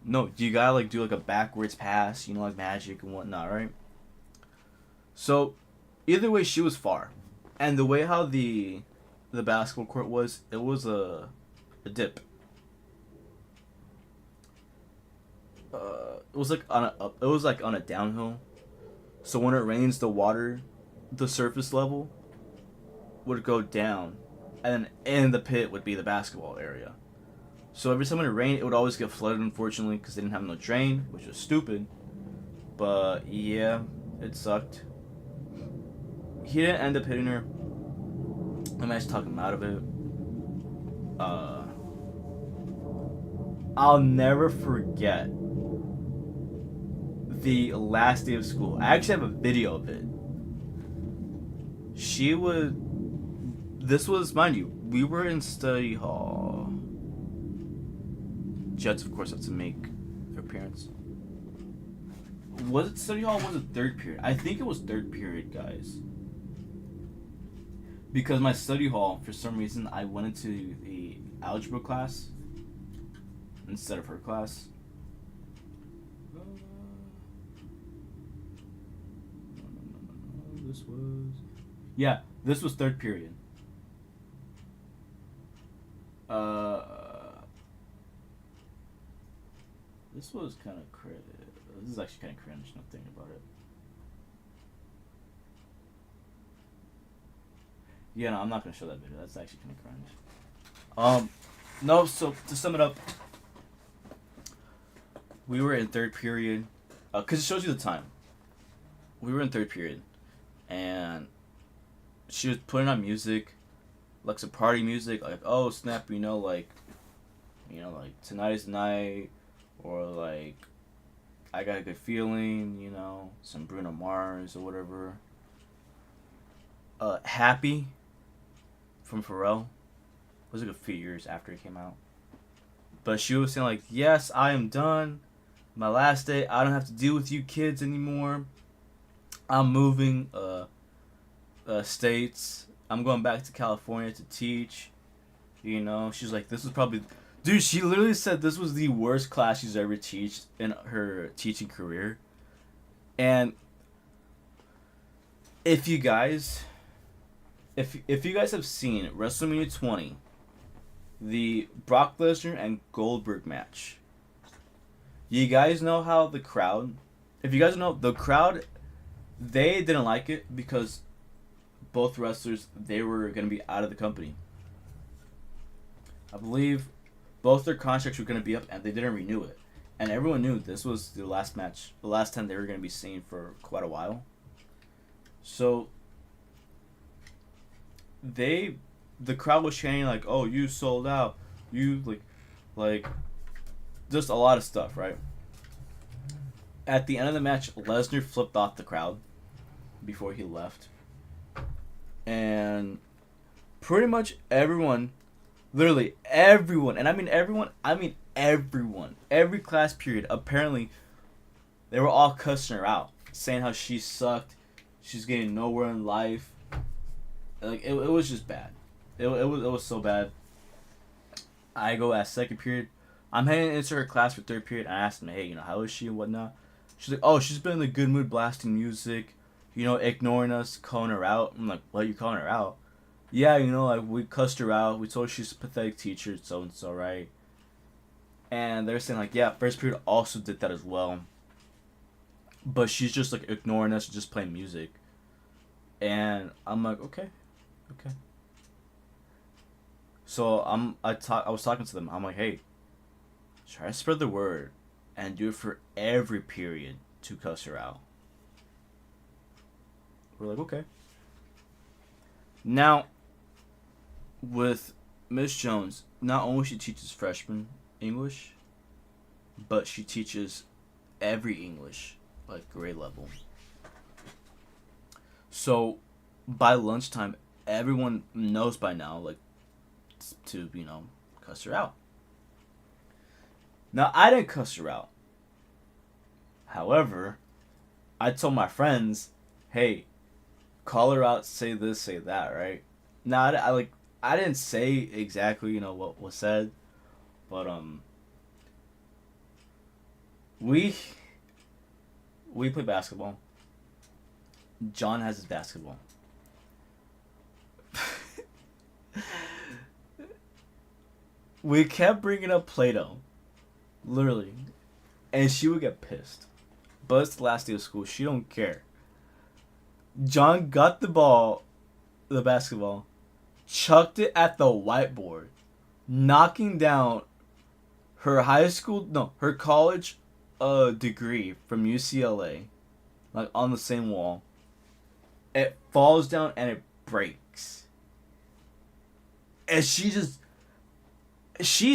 No, you gotta like do like a backwards pass, you know, like magic and whatnot, right? So, either way, she was far, and the way how the basketball court was, it was a dip. It was like on a downhill. So when it rains, the surface level would go down, and then in the pit would be the basketball area. So every time when it rained, it would always get flooded, unfortunately, because they didn't have no drain, which was stupid. But yeah, it sucked. He didn't end up hitting her. I managed to talk him out of it. I'll never forget the last day of school. I actually have a video of it. This was, mind you, we were in study hall. Jets, of course, have to make their appearance. Was it study hall or was it third period? I think it was third period, guys. Because my study hall, for some reason, I went into the algebra class instead of her class. No. This was third period. This was kind of cringe. This is actually kind of cringe. Not thinking about it. Yeah, no, I'm not gonna show that video. That's actually kind of cringe. No. So to sum it up, we were in third period, cause it shows you the time. We were in third period, and she was putting on music, like some party music, like oh snap, like tonight is the night, or like I got a good feeling, some Bruno Mars or whatever. Happy from Pharrell. It was like a few years after it came out. But she was saying like, yes, I am done. My last day. I don't have to deal with you kids anymore. I'm moving states. I'm going back to California to teach. She's like, this was probably... Dude, she literally said this was the worst class she's ever taught in her teaching career. And if you guys have seen WrestleMania 20, the Brock Lesnar and Goldberg match, you guys know how the crowd... If you guys know, the crowd, they didn't like it because both wrestlers, they were going to be out of the company. I believe both their contracts were going to be up and they didn't renew it. And everyone knew this was the last match, the last time they were going to be seen for quite a while. So the crowd was chanting like, "Oh, you sold out. You like just a lot of stuff, right?" At the end of the match, Lesnar flipped off the crowd before he left. And pretty much everyone, literally everyone, and I mean everyone, every class period, apparently they were all cussing her out, saying how she sucked, she's getting nowhere in life. Like it was just bad. It was so bad. I go at second period. I'm heading into her class for third period. I asked them, hey, how is she and whatnot. She's like, oh, she's been in a good mood, blasting music, ignoring us, calling her out. I'm like, what, you calling her out? Yeah, like we cussed her out. We told her she's a pathetic teacher, so and so, right? And they're saying like, yeah, first period also did that as well. But she's just like ignoring us, just playing music. And I'm like, okay. So I was talking to them. I'm like, hey, try to spread the word and do it for every period to cuss her out. We're like, okay. Now, with Miss Jones, not only she teaches freshman English, but she teaches every English, like grade level. So, by lunchtime, everyone knows by now, like, to, cuss her out. Now, I didn't cuss her out. However, I told my friends, hey, call her out, say this, say that, right? Now, I didn't say exactly, what was said, but, we play basketball. John has his basketball. We kept bringing up Play-Doh. Literally. And she would get pissed. But it's the last day of school. She don't care. John got the basketball, chucked it at the whiteboard, knocking down her her college degree from UCLA, like on the same wall. It falls down and it breaks. And she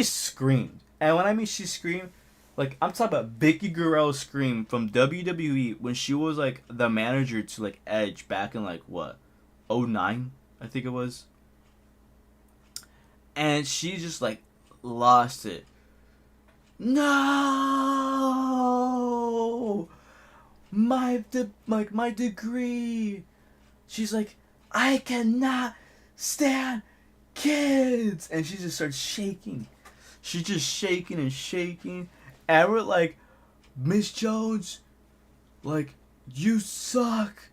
screamed. And when I mean she screamed, like I'm talking about Vicky Guerrero's scream from WWE when she was like the manager to like Edge back in like what, 2009 I think it was. And she just like lost it. No, my degree. She's like, I cannot stand kids, and she just starts shaking. She's just shaking and shaking, and we're like, Miss Jones, like, you suck,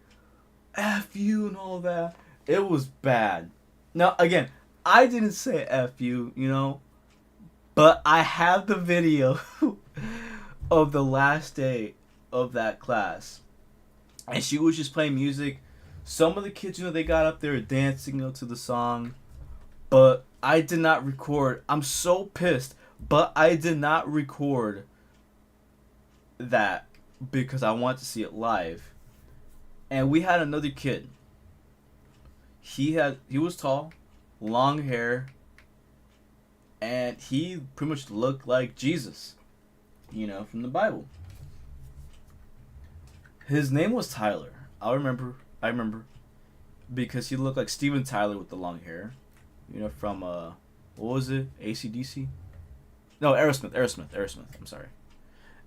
F you and all that. It was bad. Now again, I didn't say F you, but I have the video of the last day of that class, and she was just playing music, Some of the kids, they got up there dancing to the song, but I did not record. I'm so pissed, but I did not record that because I want to see it live. And we had another kid. He was tall, long hair, and he pretty much looked like Jesus, from the Bible. His name was Tyler. I remember because he looked like Steven Tyler with the long hair, from what was it? AC/DC? No, Aerosmith. I'm sorry.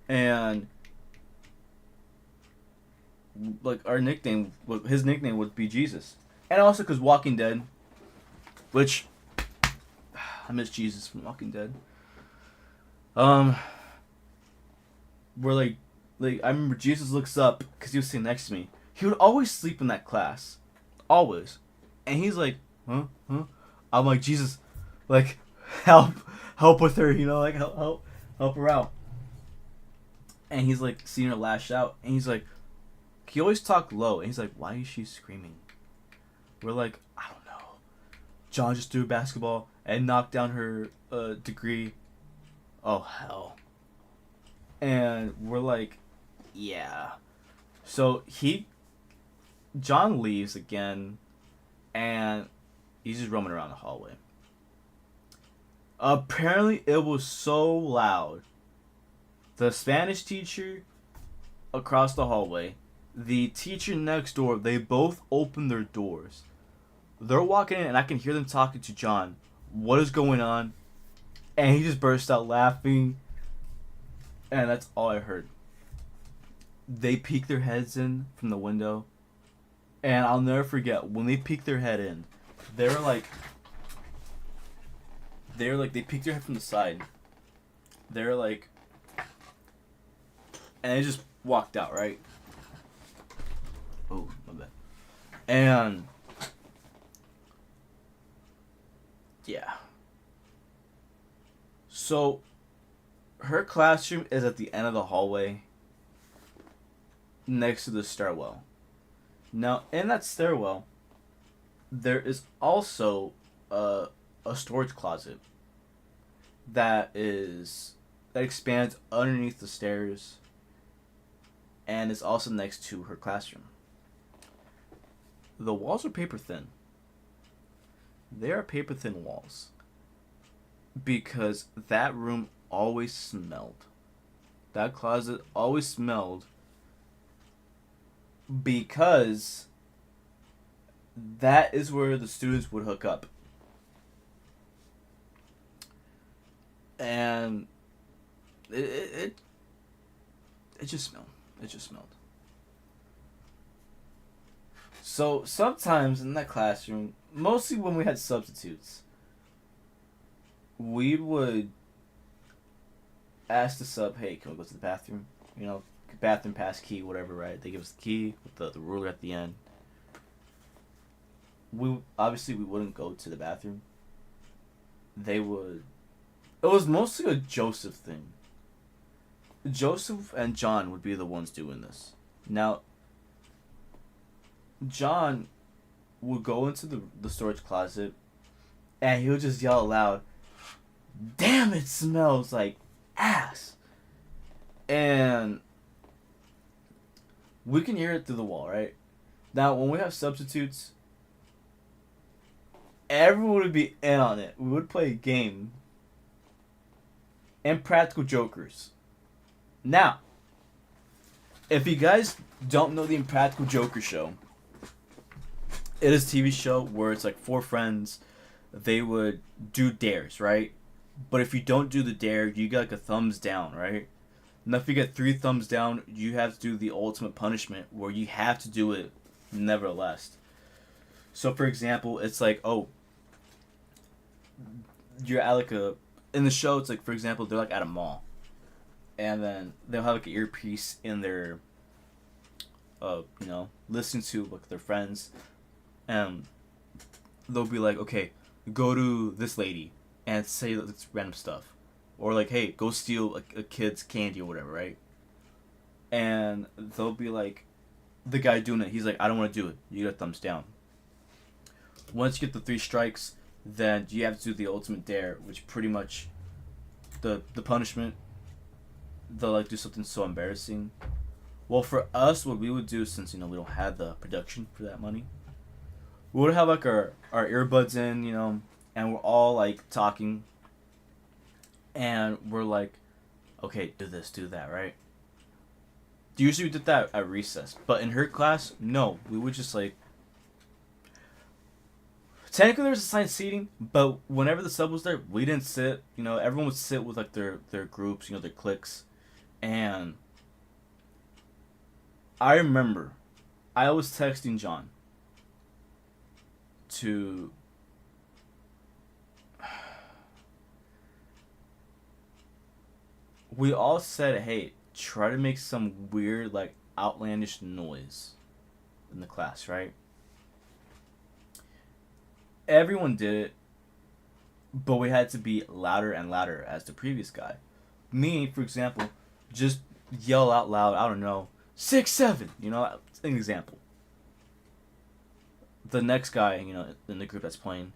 And like his nickname would be Jesus. And also because Walking Dead, which I miss Jesus from Walking Dead. Where like I remember Jesus looks up because he was sitting next to me. He would always sleep in that class, always, and he's like, huh. I'm like, Jesus, like, help with her, like help her out. And he's like seeing her lash out, and he's like, he always talked low, and he's like, why is she screaming? We're like, I don't know. John just threw a basketball and knocked down her degree. Oh hell. And we're like, yeah. So John leaves again, and he's just roaming around the hallway. Apparently, it was so loud. The Spanish teacher across the hallway, the teacher next door, they both opened their doors. They're walking in, and I can hear them talking to John. What is going on? And he just burst out laughing. And that's all I heard. They peeked their heads in from the window. And I'll never forget, when they peeked their head in, they peeked their head from the side. And they just walked out, right? Oh, my bad. And yeah. So her classroom is at the end of the hallway next to the stairwell. Now, in that stairwell, there is also a storage closet that expands underneath the stairs and is also next to her classroom. The walls are paper thin. They are paper thin walls because that room always smelled. That closet always smelled because that is where the students would hook up. And it just smelled. It just smelled. So sometimes in that classroom, mostly when we had substitutes, we would ask the sub, hey, can we go to the bathroom? Bathroom pass key, whatever, right? They give us the key with the ruler at the end. We wouldn't go to the bathroom. They would. It was mostly a Joseph thing. Joseph and John would be the ones doing this. Now, John would go into the storage closet and he would just yell aloud, damn, it smells like ass. And we can hear it through the wall, right? Now, when we have substitutes, everyone would be in on it. We would play a game. And Practical Jokers. Now, if you guys don't know the Impractical Joker show, it is a TV show where it's like four friends. They would do dares, right? But if you don't do the dare, you get like a thumbs down, right? Now, if you get 3 thumbs down, you have to do the ultimate punishment where you have to do it nevertheless. So, for example, it's like, oh, you're at like in the show, it's like, for example, they're like at a mall. And then they'll have like an earpiece in their, listening to like their friends. And they'll be like, okay, go to this lady and say that it's random stuff. Or like, hey, go steal a kid's candy or whatever, right? And they'll be like, the guy doing it, he's like, I don't want to do it. You get a thumbs down. Once you get the 3 strikes, then you have to do the ultimate dare, which pretty much the punishment. They'll like do something so embarrassing. Well, for us, what we would do, since we don't have the production for that money, we would have like our earbuds in, and we're all like talking, and we're like, okay, do this, do that, right? Usually we did that at recess, but in her class, no, we would just like. Technically, there was assigned seating, but whenever the sub was there, we didn't sit. Everyone would sit with like their groups, their cliques, and I remember, I was texting John to. We all said, hey, try to make some weird, like, outlandish noise in the class, right? Everyone did it, but we had to be louder and louder as the previous guy. Me, for example, just yell out loud, I don't know, 6, 7, an example. The next guy, in the group that's playing,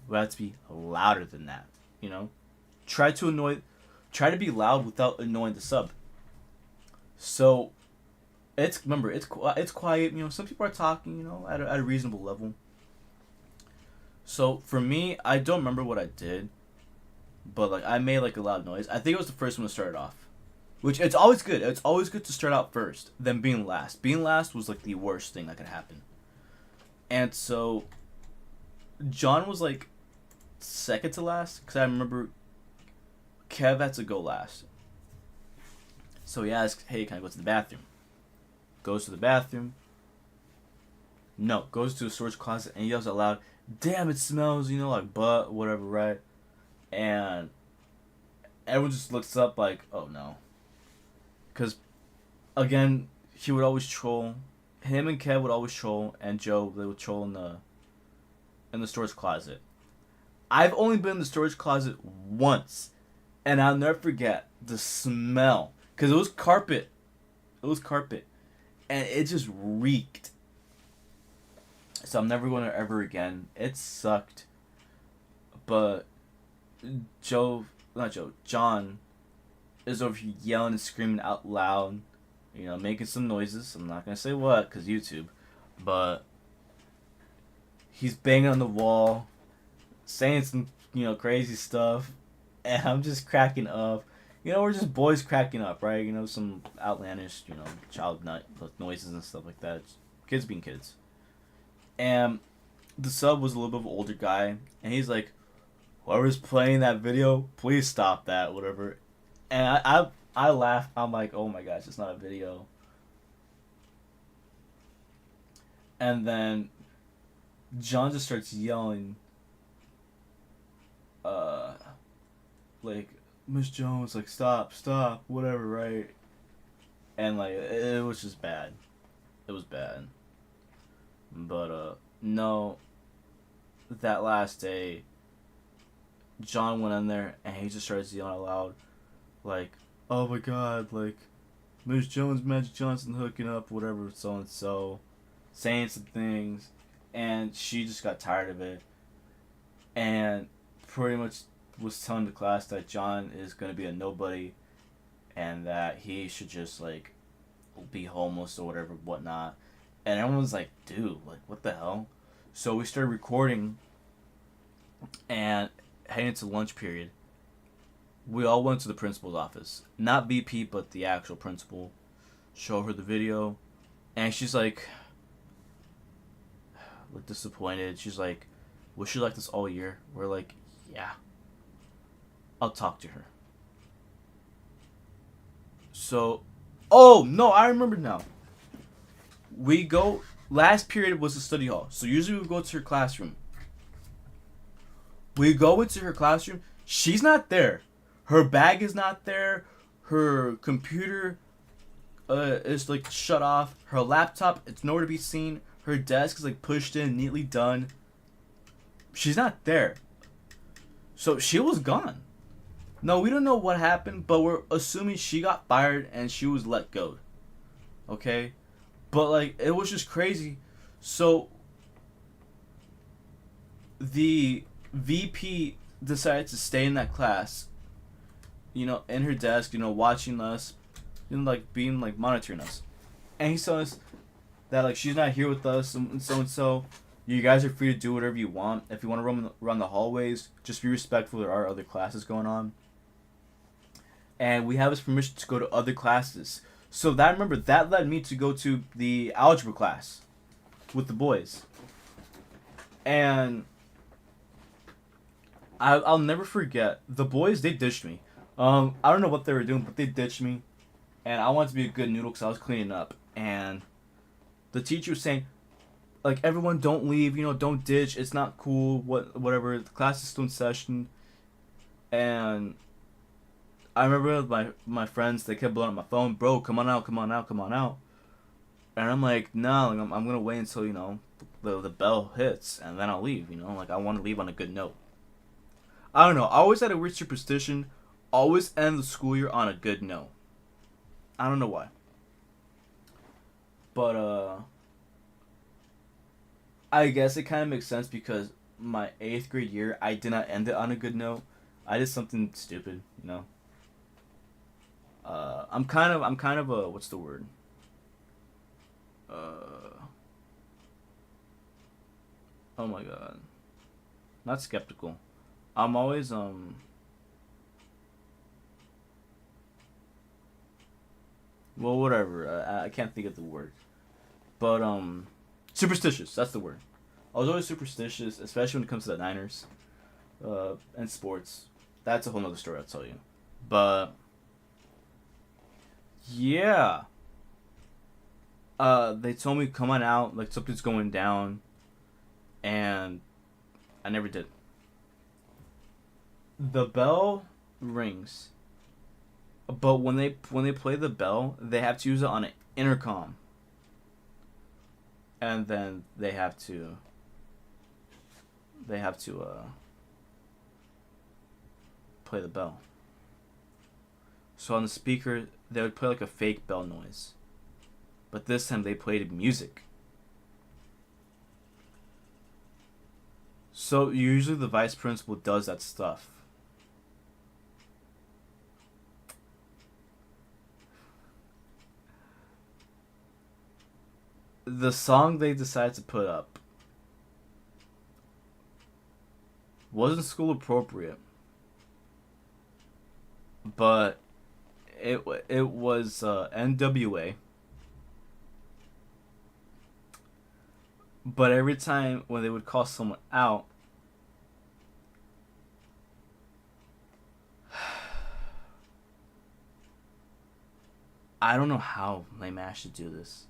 would have to be louder than that, Try to be loud without annoying the sub. So, it's quiet. Some people are talking. At a reasonable level. So for me, I don't remember what I did, but like I made like a loud noise. I think it was the first one to start it off, which it's always good. It's always good to start out first than being last. Being last was like the worst thing that could happen. And so, John was like second to last because I remember Kev had to go last. So he asked, hey, can I go to the bathroom? Goes to the bathroom. No, goes to the storage closet and yells out loud, damn, it smells, like butt, whatever, right? And everyone just looks up like, oh no. Because, again, he would always troll. Him and Kev would always troll, and Joe, they would troll in the storage closet. I've only been in the storage closet once, and I'll never forget the smell. Because it was carpet. And it just reeked. So I'm never going there ever again. It sucked. But John is over here yelling and screaming out loud. Making some noises. I'm not going to say what, because YouTube. But he's banging on the wall. Saying some, crazy stuff. And I'm just cracking up. We're just boys cracking up, right? Some outlandish, child nut noises and stuff like that. Kids being kids. And the sub was a little bit of an older guy. And he's like, whoever's playing that video, please stop that, whatever. And I laughed. I'm like, oh my gosh, it's not a video. And then John just starts yelling, like, Miss Jones, like, stop, whatever, right? And, like, it was just bad. It was bad. But, no, that last day, John went in there, and he just started yelling out loud, like, oh my god, like, Miss Jones, Magic Johnson hooking up, whatever, so-and-so, saying some things, and she just got tired of it, and pretty much was telling the class that John is going to be a nobody and that he should just like be homeless or whatever, whatnot. And everyone's like, dude, like, what the hell? So we started recording, and heading into lunch period, we all went to the principal's office. Not VP, but the actual principal. Show her the video, and she's like disappointed. She's like, was she like this all year? We're like, yeah. I'll talk to her. So, oh, no, I remember now. Last period was the study hall. So usually we go to her classroom. We go into her classroom. She's not there. Her bag is not there. Her computer is like shut off. Her laptop, it's nowhere to be seen. Her desk is like pushed in, neatly done. She's not there. So she was gone. No, we don't know what happened, but we're assuming she got fired and she was let go. Okay? But like it was just crazy. So the VP decided to stay in that class, in her desk, watching us, like being like monitoring us. And he told us that like she's not here with us and so. You guys are free to do whatever you want. If you want to run the hallways, just be respectful. There are other classes going on. And we have his permission to go to other classes. So that, remember, that led me to go to the algebra class with the boys. And I'll never forget, the boys, they ditched me. I don't know what they were doing, but they ditched me. And I wanted to be a good noodle because I was cleaning up. And the teacher was saying, like, everyone don't leave, don't ditch. It's not cool, whatever. The class is still in session. And I remember my friends, they kept blowing up my phone. Bro, come on out. And I'm like, no, like, I'm going to wait until, the bell hits. And then I'll leave, Like, I want to leave on a good note. I don't know. I always had a weird superstition. Always end the school year on a good note. I don't know why. But, I guess it kind of makes sense because my 8th grade year, I did not end it on a good note. I did something stupid, I'm kind of a, what's the word? Oh my god. Not skeptical. I'm always, well, whatever. I can't think of the word. But, superstitious, that's the word. I was always superstitious, especially when it comes to the Niners, and sports. That's a whole nother story I'll tell you. But, yeah. They told me, come on out, like something's going down, and I never did. The bell rings, but when they play the bell, they have to use it on an intercom. And then they have to play the bell. So on the speaker, they would play like a fake bell noise. But this time they played music. So usually the vice principal does that stuff. The song they decided to put up wasn't school appropriate, but it was NWA. But every time when they would call someone out, I don't know how they managed to do this.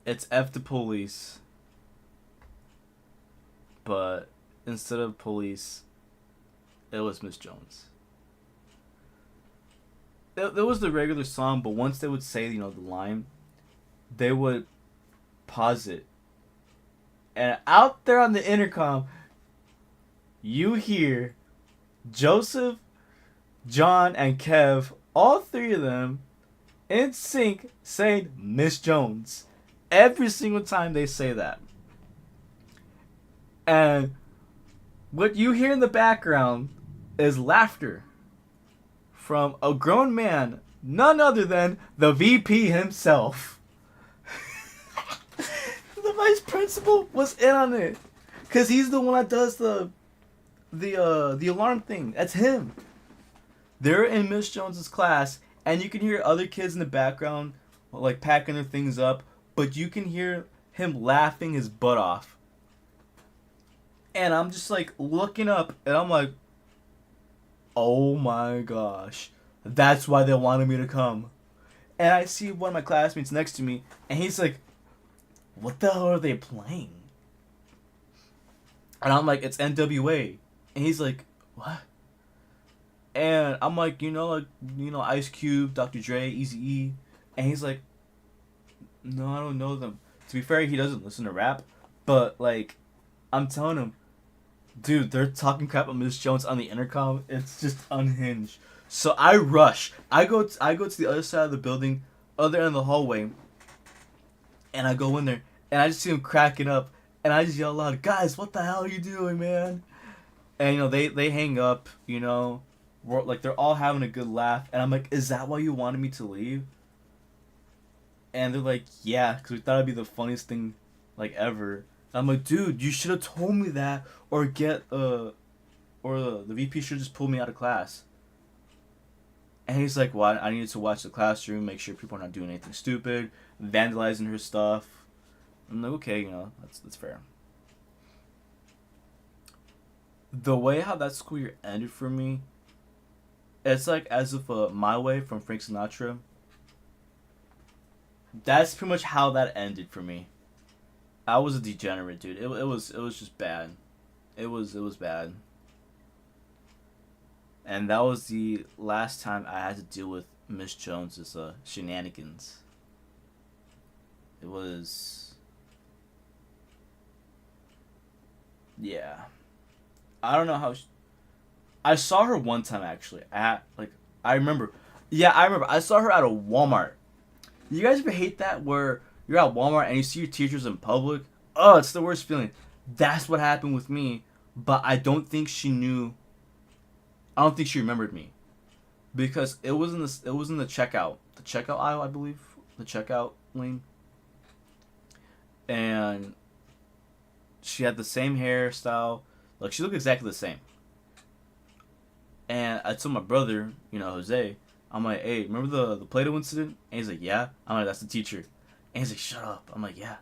It's F the police, but instead of police, it was Miss Jones. There was the regular song, but once they would say, the line, they would pause it. And out there on the intercom, you hear Joseph, John, and Kev, all three of them, in sync, saying Miss Jones. Every single time they say that. And what you hear in the background is laughter from a grown man, none other than the VP himself. The vice principal was in on it. Because he's the one that does the alarm thing. That's him. They're in Miss Jones's class, and you can hear other kids in the background, like, packing their things up. But you can hear him laughing his butt off. And I'm just like looking up and I'm like, oh my gosh. That's why they wanted me to come. And I see one of my classmates next to me and he's like, what the hell are they playing? And I'm like, it's NWA. And he's like, what? And I'm like, Ice Cube, Dr. Dre, Eazy-E. And he's like, no, I don't know them. To be fair, he doesn't listen to rap. But, like, I'm telling him, dude, they're talking crap about Miss Jones on the intercom. It's just unhinged. So I rush. I go to the other side of the building, other end of the hallway, and I go in there, and I just see him cracking up, and I just yell out, "Guys, what the hell are you doing, man?" And they hang up. Like they're all having a good laugh, and I'm like, "Is that why you wanted me to leave?" And they're like, "Yeah, because we thought it'd be the funniest thing, like ever." And I'm like, "Dude, you should have told me that, or the VP should just pull me out of class." And he's like, "Well, I needed to watch the classroom, make sure people are not doing anything stupid, vandalizing her stuff." I'm like, "Okay, that's fair." The way how that school year ended for me, it's like as if My Way from Frank Sinatra. That's pretty much how that ended for me. I was a degenerate, dude. It was just bad. It was bad. And that was the last time I had to deal with Miss Jones's shenanigans. It was, yeah. I don't know how. I saw her one time actually at like I remember. Yeah, I remember. I saw her at a Walmart. You guys ever hate that where you're at Walmart and you see your teachers in public? Oh, it's the worst feeling. That's what happened with me, but I don't think she knew. I don't think she remembered me because it was in the checkout aisle, I believe, the checkout lane, and she had the same hairstyle. Like she looked exactly the same. And I told my brother, Jose, I'm like, "Hey, remember the Play-Doh incident?" And he's like, "Yeah." I'm like, "That's the teacher." And he's like, "Shut up." I'm like, "Yeah."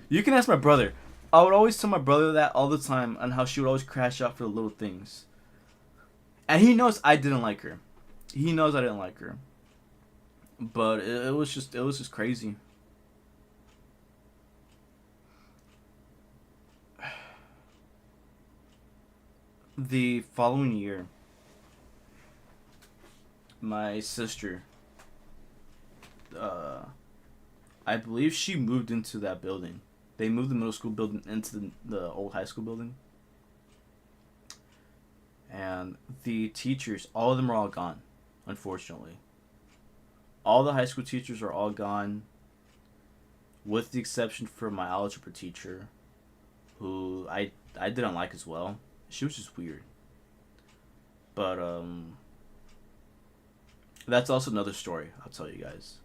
You can ask my brother. I would always tell my brother that all the time on how she would always crash out for the little things. And he knows I didn't like her. He knows I didn't like her. But it was just crazy. The following year, my sister, I believe she moved into that building. They moved the middle school building into the old high school building. And the teachers, all of them are all gone, unfortunately. All the high school teachers are all gone, with the exception for my algebra teacher, who I didn't like as well. She was just weird. But that's also another story I'll tell you guys.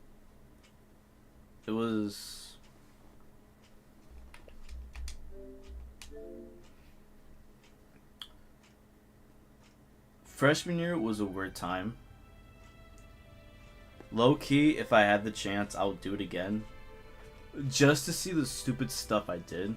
It was freshman year was a weird time. Low key, if I had the chance, I would do it again. Just to see the stupid stuff I did.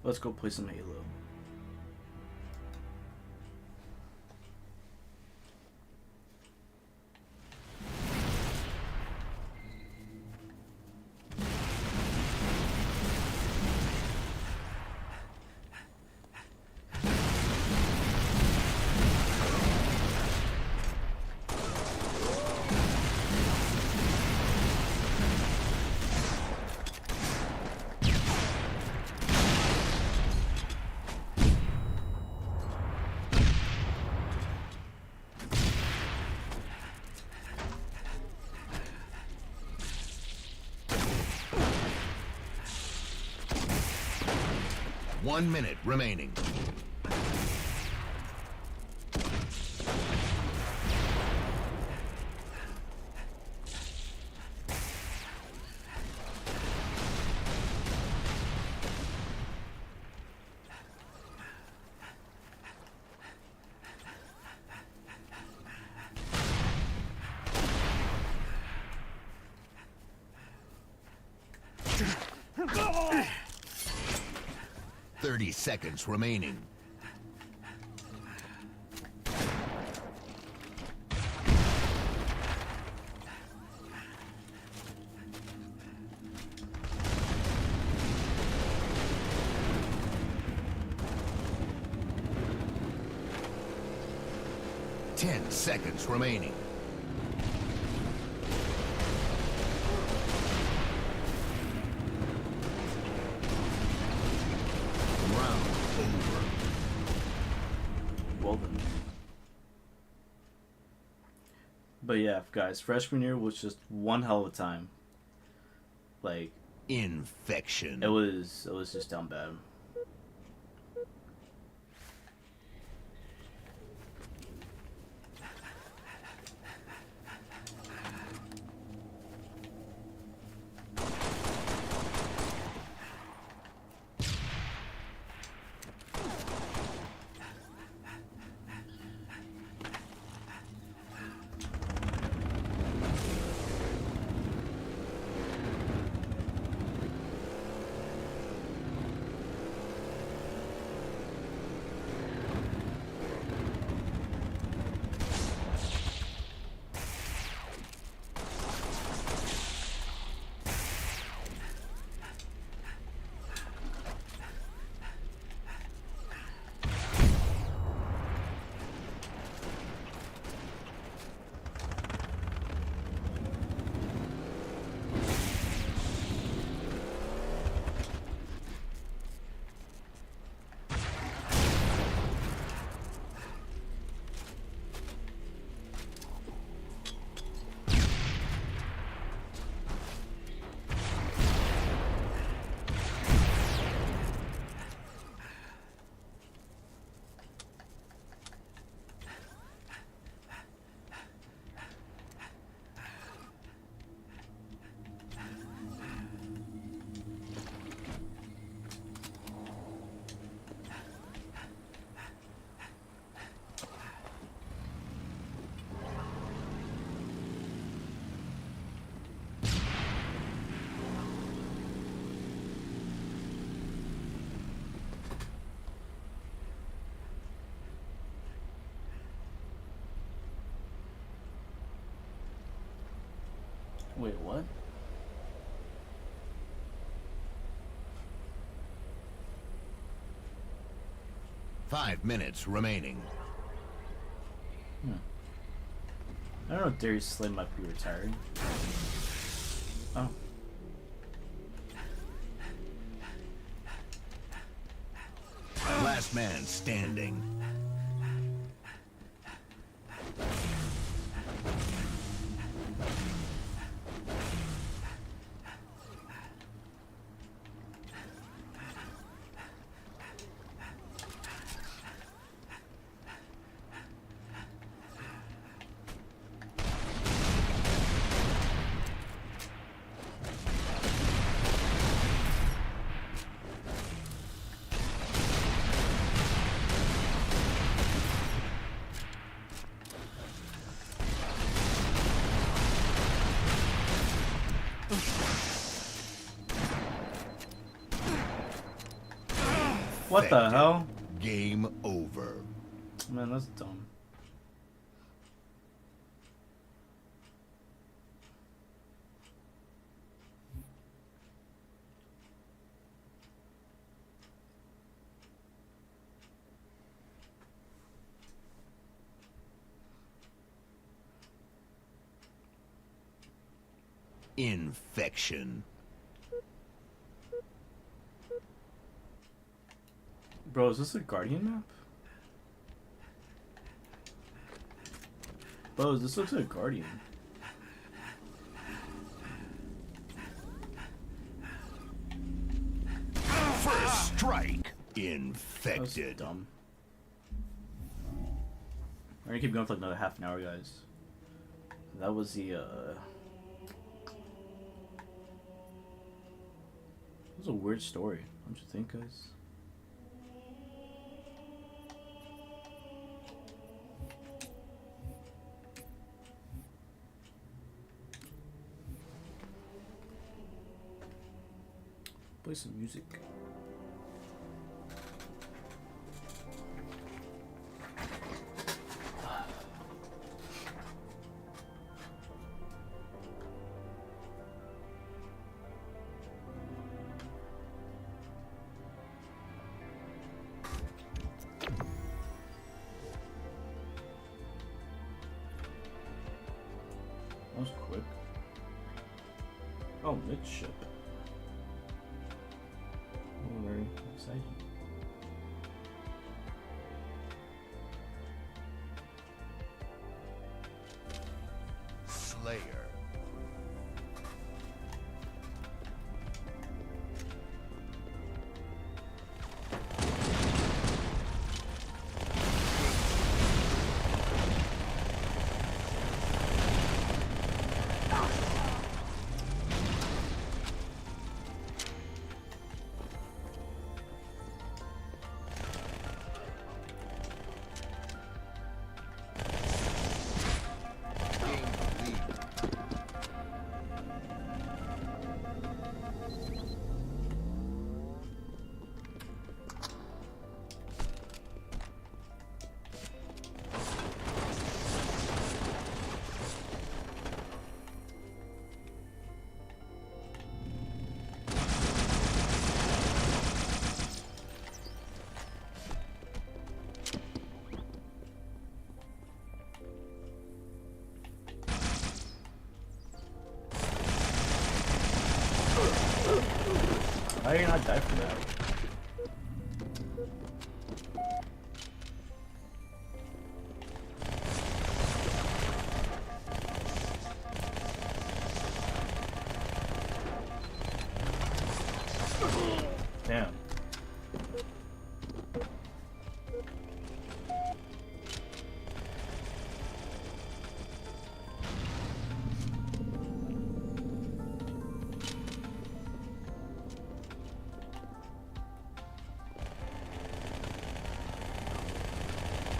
Let's go play some Halo.
One minute remaining.
Oh!
30 seconds remaining. 10 seconds remaining. Round over.
Well then. But yeah, guys, freshman year was just one hell of a time. Like,
Infection.
it was just down bad. Wait, what?
Five minutes remaining.
I don't know if Darius Slay might be retired. Oh.
Last man standing.
What the hell?
Game over.
Man, that's dumb.
Infection.
Bro, is this a Guardian map? Bro, this looks like a Guardian.
First strike.
That was
Infected.
dumb. We're gonna keep going for like another half an hour, guys. That was the, It was a weird story, don't you think, guys? Play some music. Oh, midship. Oh, very exciting.
Slayer.
How did you not die from that? Damn.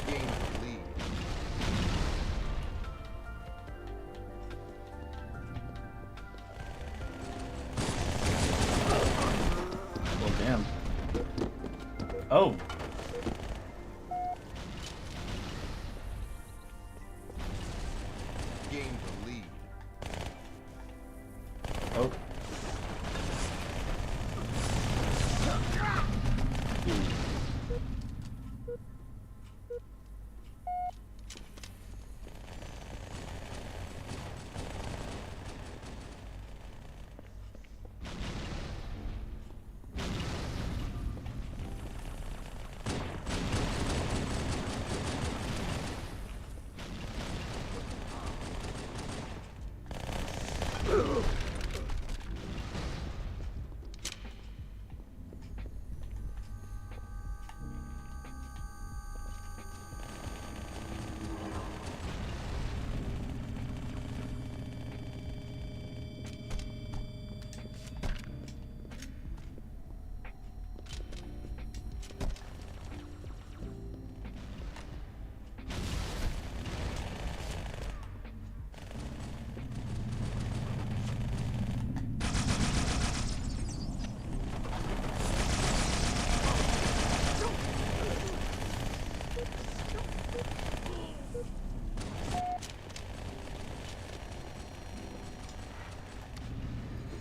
Gain the lead.
Well, damn. Oh.
Gain the lead.
Oh.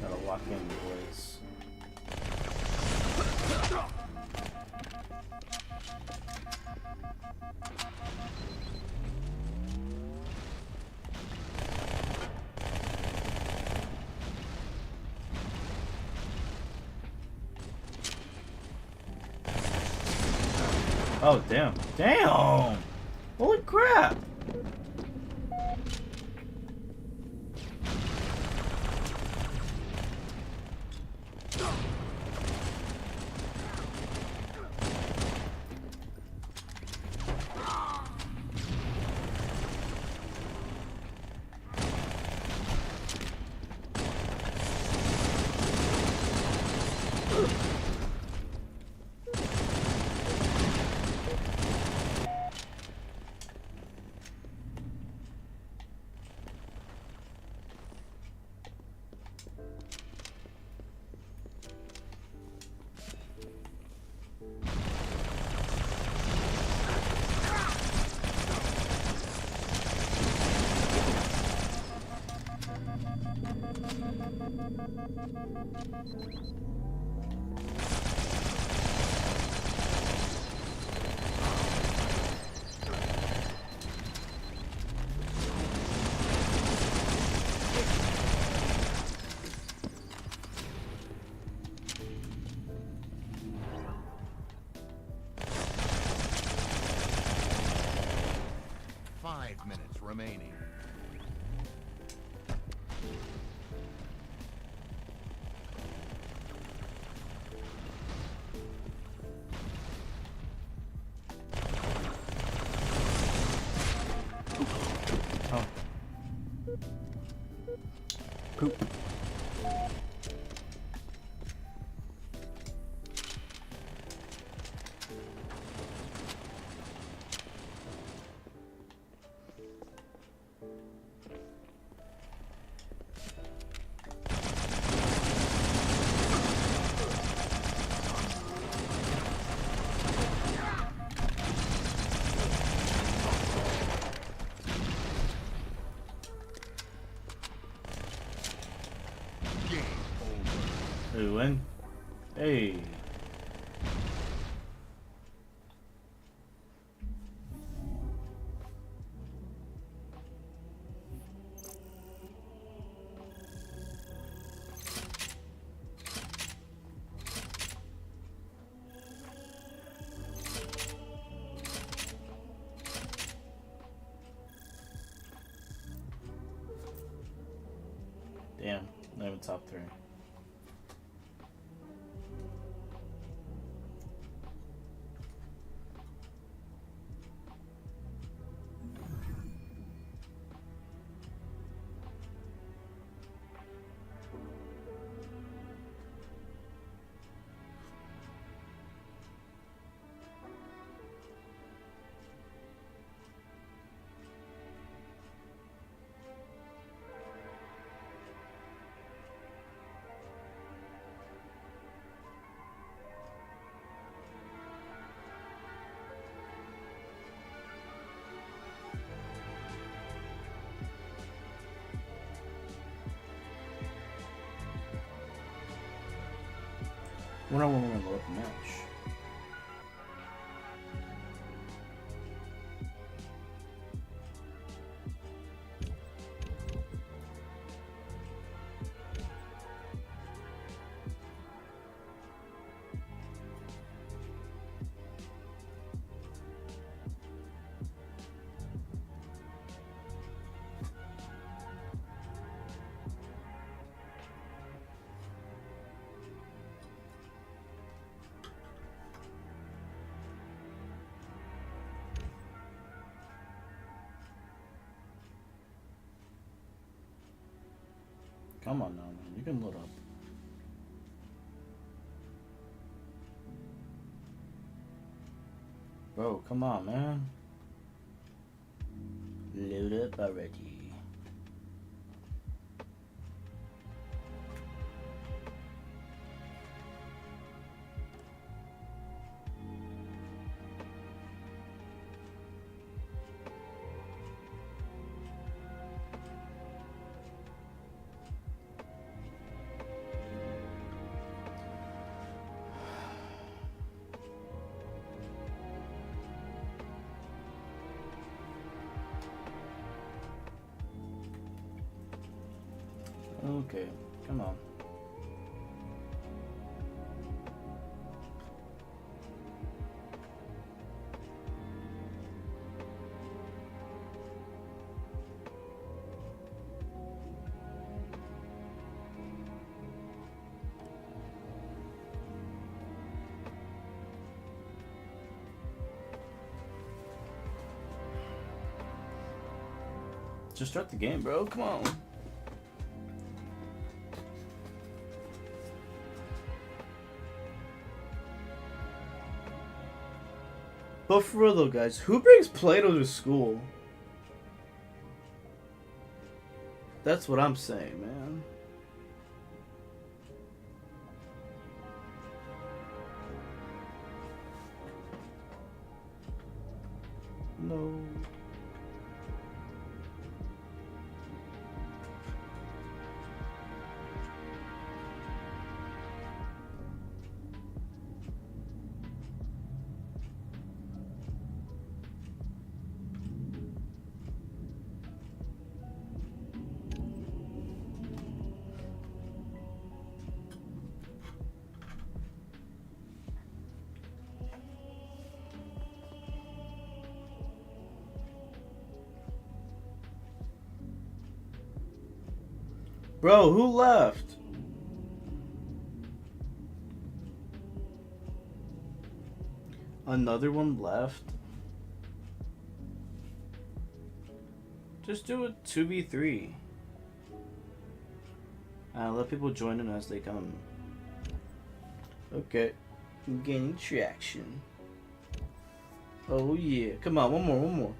Gotta lock in, boys. Oh, damn. Damn! Holy crap!
minutes remaining.
Oh. Poop.
Game over.
We win. Hey. Damn, not even top 3. When I want to load the match. Come on now, man. You can load up. Bro, come on, man. Load up already. Okay, come on. Just start the game, bro. Come on. But for real though, guys, who brings Play-Doh to school? That's what I'm saying, man. No. Bro, who left? Another one left? Just do a 2v3. Let people join in as they come. Okay. I'm gaining traction. Oh yeah. Come on, one more.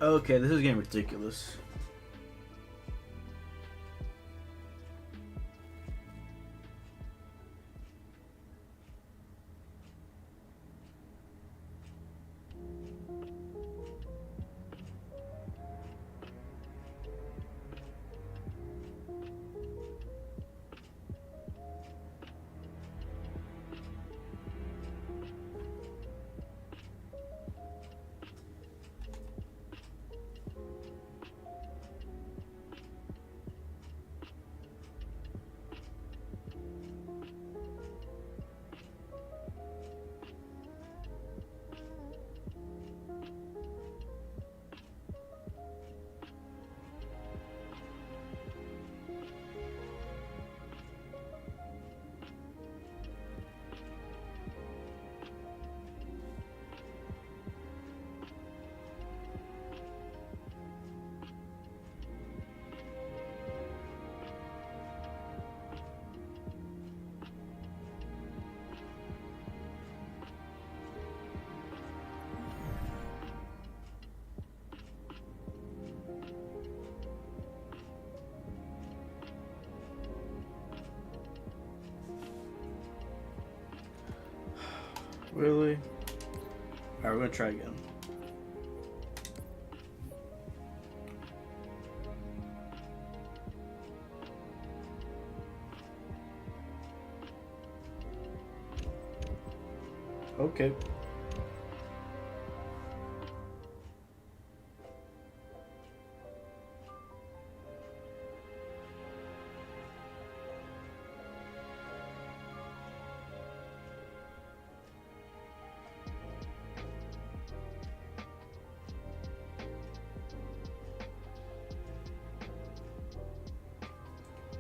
Okay, this is getting ridiculous. Really? Alright, we're gonna try again. Okay.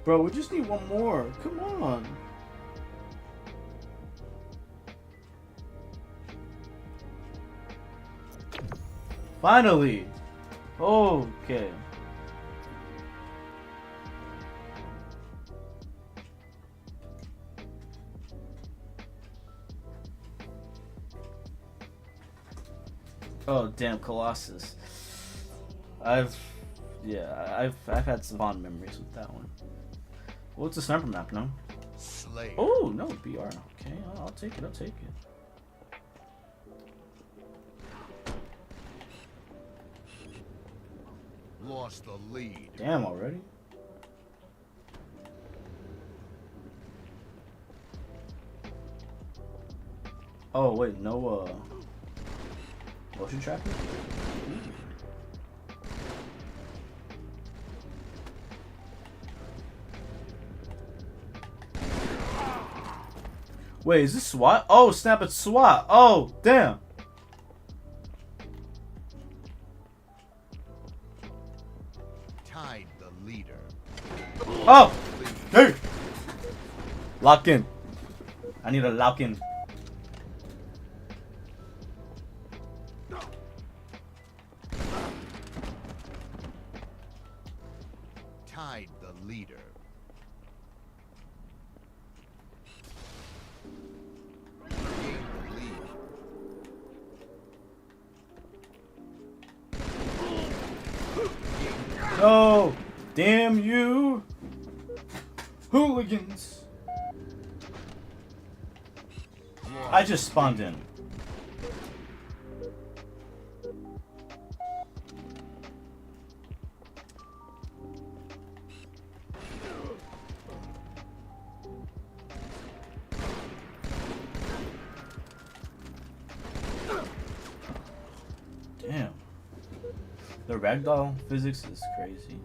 Bro, we just need one more. Come on. Finally. Okay. Oh damn, Colossus. I've had some fond memories with that one. What's the sniper map now?
Slayer.
Oh no, BR. Okay, I'll take it. I'll take it.
Lost the lead.
Damn, already. Oh wait, no motion tracking. Wait, is this SWAT? Oh snap, it's SWAT. Oh damn.
Tied the leader.
Oh, hey. Lock in. I need a lock in.
Tied the leader. Gained the lead.
Oh, damn you, hooligans! I just spawned in. The ragdoll physics is crazy.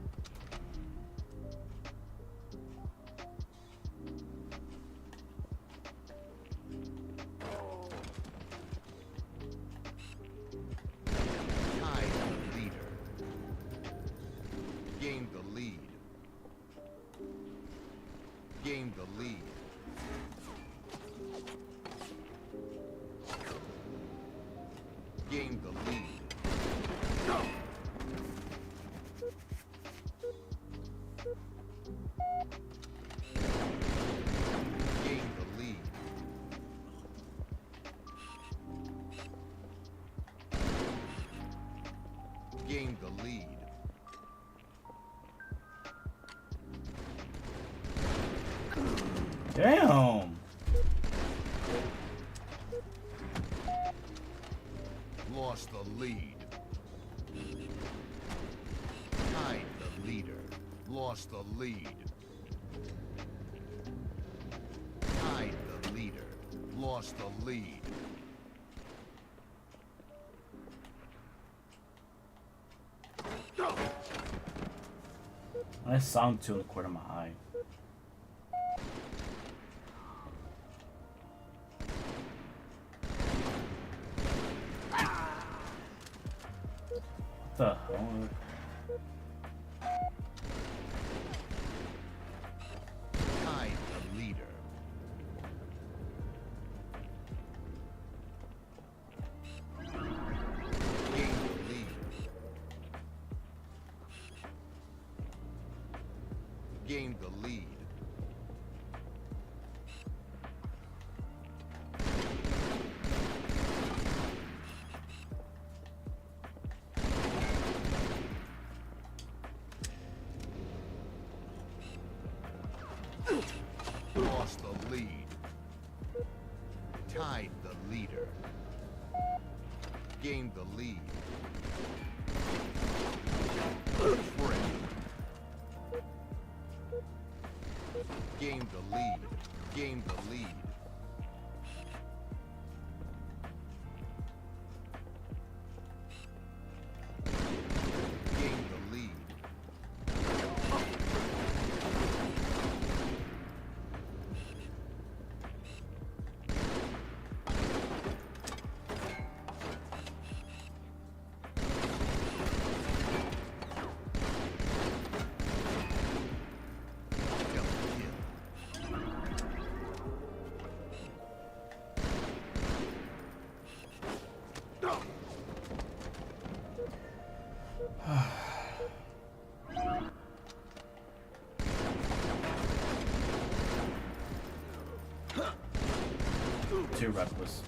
Tide the leader. Gain the lead. Gain the lead. Gain the lead. Gain the lead. Gain the lead.
Damn.
Lost the lead. Tied the leader. Lost the lead. Tied the leader. Lost the lead.
Nice sound to the corner of my eye. What the hell?
Tied the leader. Gain the lead. Gain the lead. Lost the lead. Tied the leader. Gained the lead. Friend. Gained the lead. Gained the lead. Gained the lead.
Too reckless.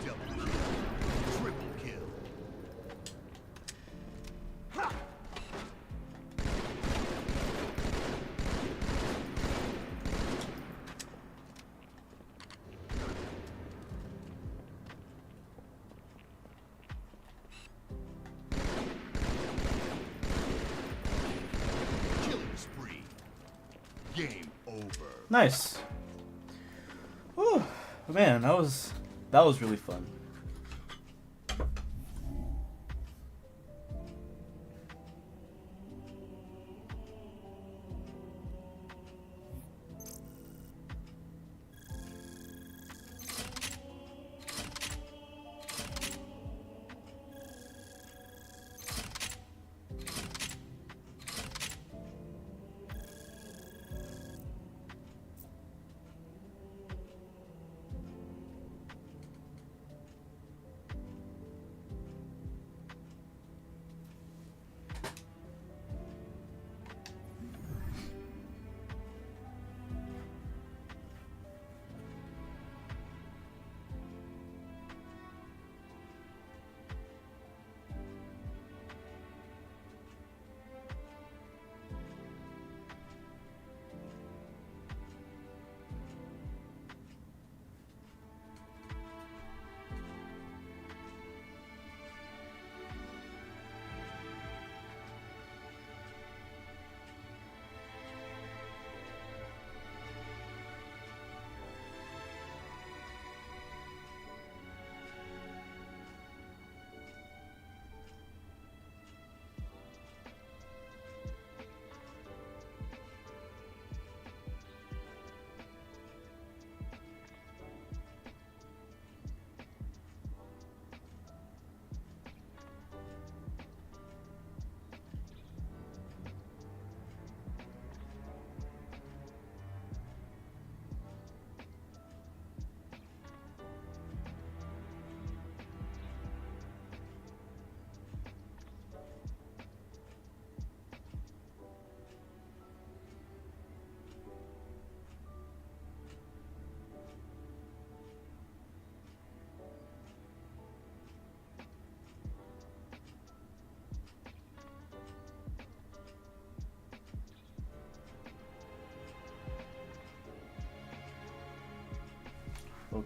Double kill. Triple kill. Killing spree. Game over.
Nice. Whew. Man, that was really fun.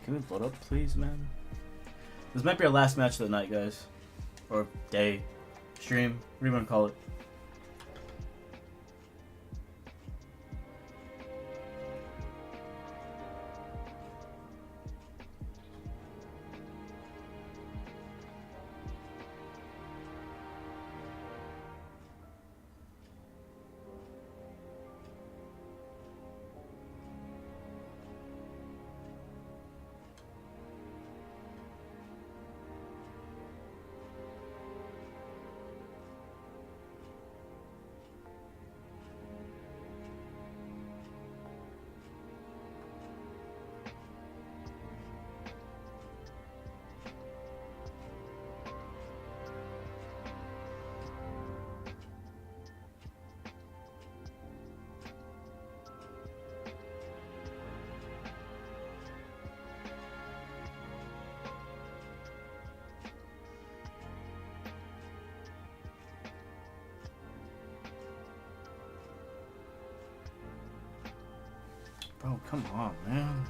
can we vote up, please, man? This might be our last match of the night, guys. Or day. Stream. What do you want to call it? Bro, come on, man.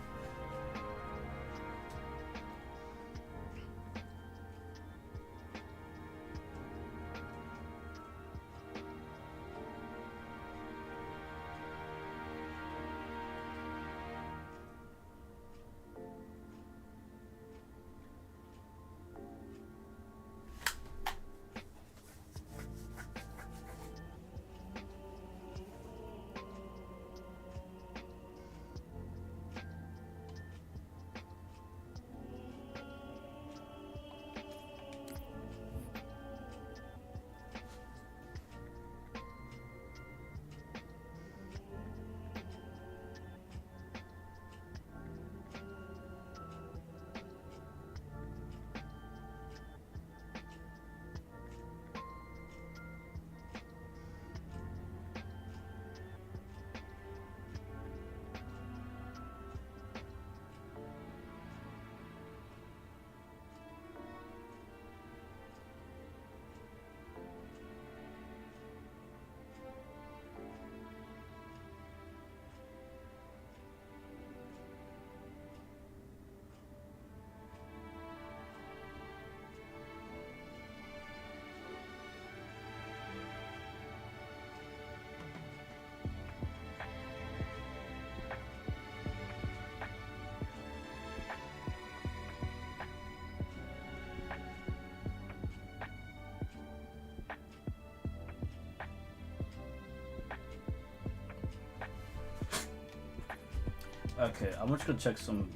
Okay, I'm just gonna check something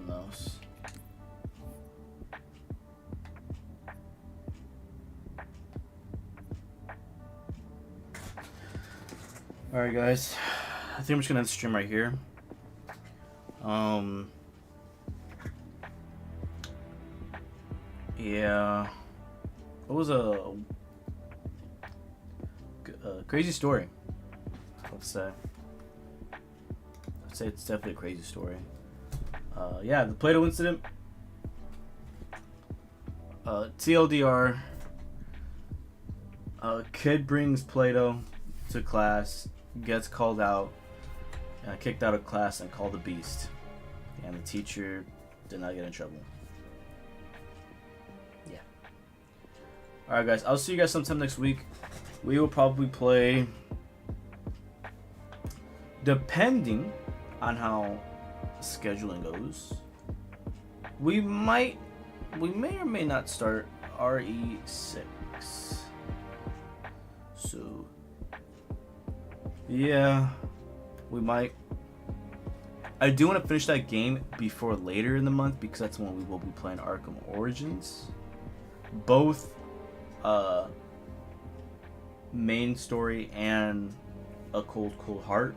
else. Alright guys, I think I'm just gonna end the stream right here. Yeah, it was a crazy story, let's say. I'd say it's definitely a crazy story. Yeah, the Play-Doh incident. TLDR. Kid brings Play-Doh to class, gets called out, kicked out of class, and called a beast. And the teacher did not get in trouble. Yeah. Alright guys, I'll see you guys sometime next week. We will probably play, depending on how scheduling goes, we may or may not start RE6. So yeah, we might. I do want to finish that game before later in the month because that's when we will be playing Arkham Origins. Both main story and A Cold Heart.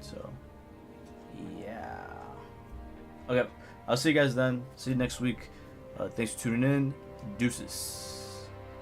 So yeah. Okay, I'll see you guys then. See you next week. Thanks for tuning in. Deuces.